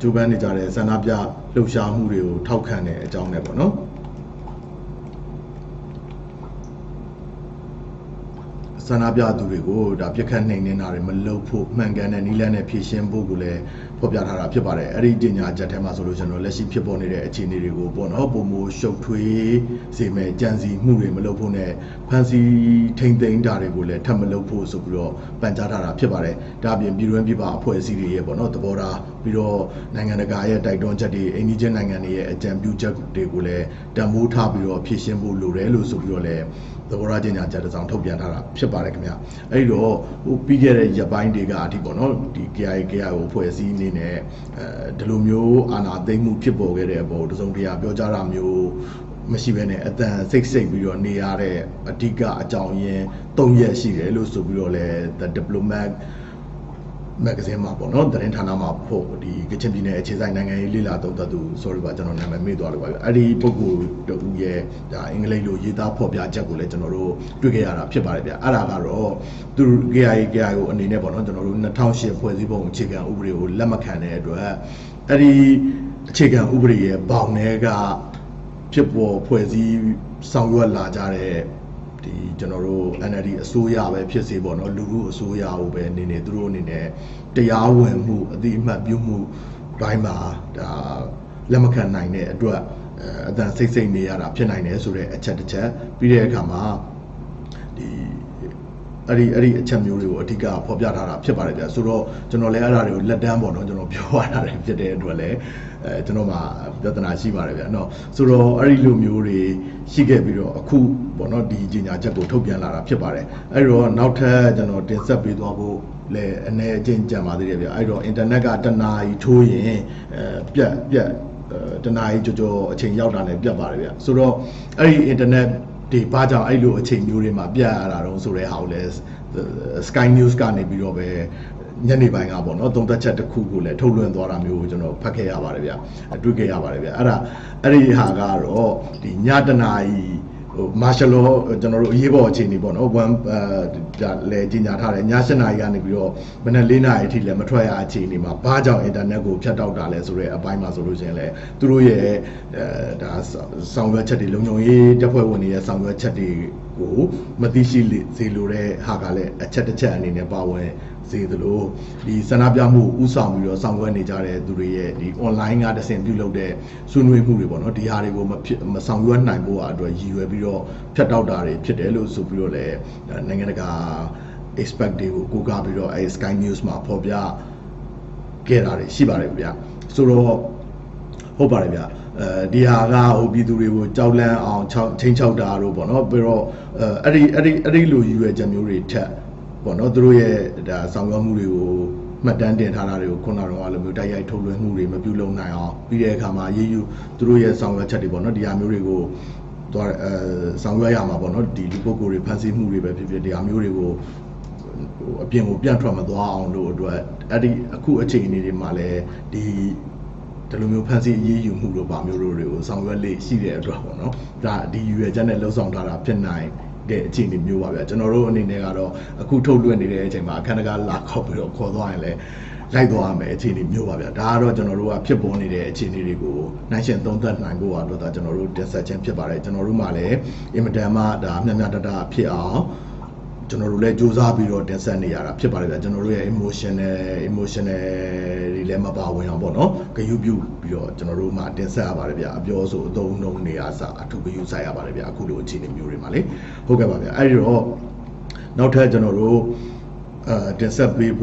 ကြိုးပမ်းနေကြတဲ့ဆန္ဒပြလှုပ်ရှားမှုတွေကိုထောက်ခံတဲ့အကြောင်းနဲ့ပေါ့နော်ဆန္ဒပြသူတွေကိုဒါပြစ်ခတ်နှိမ်နင်းတာတွေမလုပ်ဖို့မှန်ကန်တဲ့နည်းလမ်းနဲ့ဖြည့်ရှင်းဖို့ကိုလည်းဖော်ပြထားတာဖြစ်ပါတယ်အဲ့ဒီတင်ညာချက်ထဲမှာဆိုလို့ကျွန်တော်လက်ရှိဖြစ်ပေါ်နေတဲ့အခြေအနေတွေကိုပေါ့နော်ပုံမရှုပ်ထွေးစေမဲ့ကြံစည်မှုတွေမလုပ်ဖို့နဲ့ဖန်စီထိမ့်သိမ်းတာတွေကိုလည်းထပ်မလုပ်ဖို့ဆိုပြီးတော့ပန်ကြားထားတာဖြစ်ပါတယ်ဒါအပြင်ပြည်တွင်းပြည်ပအဖွဲ့အစည်းတွေရဲ့ပေါ့နော်သဘောထားပြီးတော့နိုင်ငံတကာရဲ့တိုက်တွန်းချက်တွေအိန္ဒိယနိုင်ငံတွေရဲ့အကြံပြုချက်တွေကိုလည်းတန်ဖိုးထားပြီးတော့ဖြည့်ရှင်းဖို့လိုတယ်လို့ဆိုပြီးတော့လည်းသဘောထားကြေညာချက်တစ်စောင်ထုတ်ပြန်ထားတာဖြစ်ပါတယ်ခင်ဗျအဲ့တော့ပြီးခဲ့တဲ့ရက်ပိုင်းတွေကအထိပေါ့နော်ဒီ KIO ဖွဲ့စည်းနေနဲ့ဒီလိုမျိုးအာဏာသိမ်းမှုဖြစ်ပေါ်ခဲ့တဲ့အပေါ်တစုံတရာပြောကြားတာမျိုးမရှိဘဲနဲ့အတန်စိတ်ပြီးတော့နေရတဲ့အဓိကအကြောင်းရင်း၃ရက်ရှိတယ်လို့ဆိုပြီးတော့လဲ The Diplomat magazine မှာပေါ့နော်သတင်းဌာနမှာဖို့ဒီကချင်ပြည်နယ်အခြေစိုက်နိုင်ငံရေးလေ့လာသုံးသပ်သူ sorry ပါကျွန်တော်နာမည်မေ့သွားလို့ပါဗျအဲ့ဒီပုဂ္ဂိုလ်တူရဲ့ဒါအင်္ဂလိပ်လိုရေးသားဖော်ပြချက်ကိုလည်းကျွန်တော်တို့တွေ့ခဲ့ရတာဖြစ်ပါတယ်ဗျအဲ့ဒါကတော့သူ KIO အနေနဲ့ပေါ့နော်ကျွန်တော်တို့2008ဖွဲ့စည်းပုံအခြေခံဥပဒေကိုလက်မခံတဲ့အတွက်အဲ့ဒီအခြေခံဥပဒေရဲ့ဘောင်ထဲကဖြစ်ပေါ်ဖွဲ့စည်းဆောင်ရွက်လာကြတဲ့ဒီကျွန်တော်တို့ NLD အစိုးရပဲဖြစ်စေပေါ့နော်လူထုအစိုးရကိုပဲနေသူတို့အနေနဲ့တရားဝင်မှုအတိအမှတ်ပြုမှုဘိုင်းမှာဒါလက်မခံနိုင်တဲ့အတွက်အတန်စိတ်နေရတာဖြစ်နိုင်တယ်ဆိုတဲ့အချက်တစ်ချက်ပြီးတဲ့အခါမှာဒီအဲ့ဒီအချက်မျိုးတွေကိုအဓိကဖော်ပြထားတာဖြစ်ပါတယ်ဗျဆိုတော့ကျွန်တော်လည်းအဲ့ဒါတွေကိုလက်တန်းပေါ့နော်ကျွန်တော်ပြောရတာတွေဖြစ်တဲ့အတွက်လည်းကျွန်တော်မှာပြဿနာရှိပါတယ်ဗျနော်ဆိုတော့အဲ့ဒီလိုမျိုးတွေရှိခဲ့ပြီးတော့အခုပေါ့နော်ဒီကြီးညာချက်ကိုထုတ်ပြန်လာတာဖြစ်ပါတယ်အဲ့တော့နောက်ထပ်ကျွန်တော်တင်ဆက်ပေးသွားဖို့လည်းအနေအချင်းကြံပါသေးတယ်ဗျအဲ့တော့ internet ကတနာရီထိုးရင်ပြတ်တနာရီကြောအချိန်ရောက်တာလည်းပြတ်ပါတယ်ဗျဆိုတော့အဲ့ဒီ internet ဒီဘာကြောင့်အဲ့လိုအချိန်မျိုးတွေမှာပြတ်ရတာတော့ဆိုတဲ့ဟာကိုလည်း Sky News ကနေပြီးတော့ပဲညနေပိုင်းကပေါ့နော်သုံးသက်ချက်တစ်ခုကိုလည်းထုတ်လွှင့်သွားတာမျိုးကိုကျွန်တော်ဖတ်ခဲ့ရပါတယ်ဗျတွေ့ခဲ့ရပါတယ်ဗျအဲ့ဒီဟာကတော့ဒီညတနာရီမာရှယ်လောကျွန်တော်တို့အရေးပေါ်အခြေအနေပေါ့နော်လဲကြီးညာထားတယ်ည7:00 နာရီကနေပြီးတော့မနက်4:00 နာရီအထိလည်းမထွက်ရအခြေအနေမှာဘာကြောင့်အင်တာနက်ကိုဖြတ်တောက်တာလဲဆိုတဲ့အပိုင်းမှာဆိုလို့ရှိရင်လည်းသူတို့ရဲ့ဒါဆောင်ရွက်ချက်တွေလုံခြုံရေးတပ်ဖွဲ့ဝင်တွေရဲ့ဆောင်ရွက်ချက်တွေကိုမသိရှိစေလိုတဲ့ဟာကလည်းအချက်တစ်ချက်အနေနဲ့ပါဝင်စေသလိုဒီဆန္ဒပြမှုဥဆောင်ပြီးတော့ဆောင်ရွက်နေကြတဲ့သူတွေရဲ့ဒီ online ကတဆင့်ပြုလုပ်တဲ့ဆွေးနွေးမှုတွေပေါ့နော်ဒီဟာတွေကိုမဆောင်ရွက်နိုင်ဖို့အတွက်ရည်ရွယ်ပြီးတော့ဖြတ်တောက်တာတွေဖြစ်တယ်လို့ဆိုပြီးတော့လည်းနိုင်ငံတကာ expect တွေကိုကိုးကားပြီးတော့အဲ Sky News မှာဖော်ပြခဲ့တာတွေရှိပါတယ်ဗျာဆိုတော့ဟုတ်ပါတယ်ဗျာဒီဟာကပြည်သူတွေကိုကြောက်လန့်အောင်ချိန်ချောက်တာတို့ပေါ့နော်ပြီးတော့အဲ့ဒီလိုရည်ရွယ်ချက်မျိုးတွေထက်ပေါ့နော်သူတို့ရဲ့ဒါဆောင်ရွက်မှုတွေကိုမှတ်တမ်းတင်ထားတာတွေကိုခုနကတော့အဲ့လိုမျိုးတိုက်ရိုက်ထုတ်လွှင့်မှုတွေမပြုလုပ်နိုင်အောင်ပြီးတဲ့အခါမှာရေးယူသူတို့ရဲ့ဆောင်ရွက်ချက်တွေပေါ့နော်ဒီဟာမျိုးတွေကိုသွားဆောင်ရွက်ရမှာပေါ့နော်ဒီလူပုဂ္ဂိုလ်တွေဖန်ဆီးမှုတွေပဲဖြစ်ဖြစ်ဒီဟာမျိုးတွေကိုအပြင်ကိုပြန့်ထွက်မသွားအောင်လို့အတွက်အဲ့ဒီအခုအချိန်အနေတွေမှာလည်းဒီလိုမျိုးဖန်ဆီးရေးယူမှုတို့ဗာမျိုးတွေကိုဆောင်ရွက်လေ့ရှိတဲ့အတွက်ပေါ့နော်ဒါဒီရွယ်ချက်နဲ့လှုပ်ဆောင်ထားတာဖြစ်နိုင်တဲ့အခြေအနေမျိုးပါဗျာကျွန်တော်တို့အနေနဲ့ကတော့အခုထုတ်လွှင့်နေတဲ့အချိန်မှာအခမ်းအနားလာခေါက်ပြီးတော့ခေါ်သွားရင်လည်းလိုက်သွားရမယ်အခြေအနေမျိုးပါဗျာဒါကတော့ကျွန်တော်တို့ကဖြစ်ပေါ်နေတဲ့အခြေအနေတွေကိုနိုင်ရှင်သုံးသပ်နိုင်ဖို့အတွက်ဒါကျွန်တော်တို့တင်ဆက်ခြင်းဖြစ်ပါတယ်ကျွန်တော်တို့မှလည်းအင်မတန်မှဒါမျှမျှတတဖြစ်အောင်ကျွန်တော်တို့လည်းစူးစမ်းပြီးတော့တင်ဆက်နေရတာဖြစ်ပါတယ်ဗျာကျွန်တော်တို့ရဲ့ emotional တွေလည်းမပါဝင်အောင်ပေါ့နော်ဂရုပြုပြီးတော့ကျွန်တော်တို့မှတင်ဆက်ရပါတယ်ဗျာအပြောဆိုအသုံးအနှုန်းနေရာစအထူးဂရုစိုက်ရပါတယ်ဗျာအခုလိုအခြေအနေမျိုးတွေမှာလေဟုတ်ကဲ့ပါဗျာအဲ့ဒီတော့နောက်ထပ်ကျွန်တော်တို့တင်ဆက်ပေး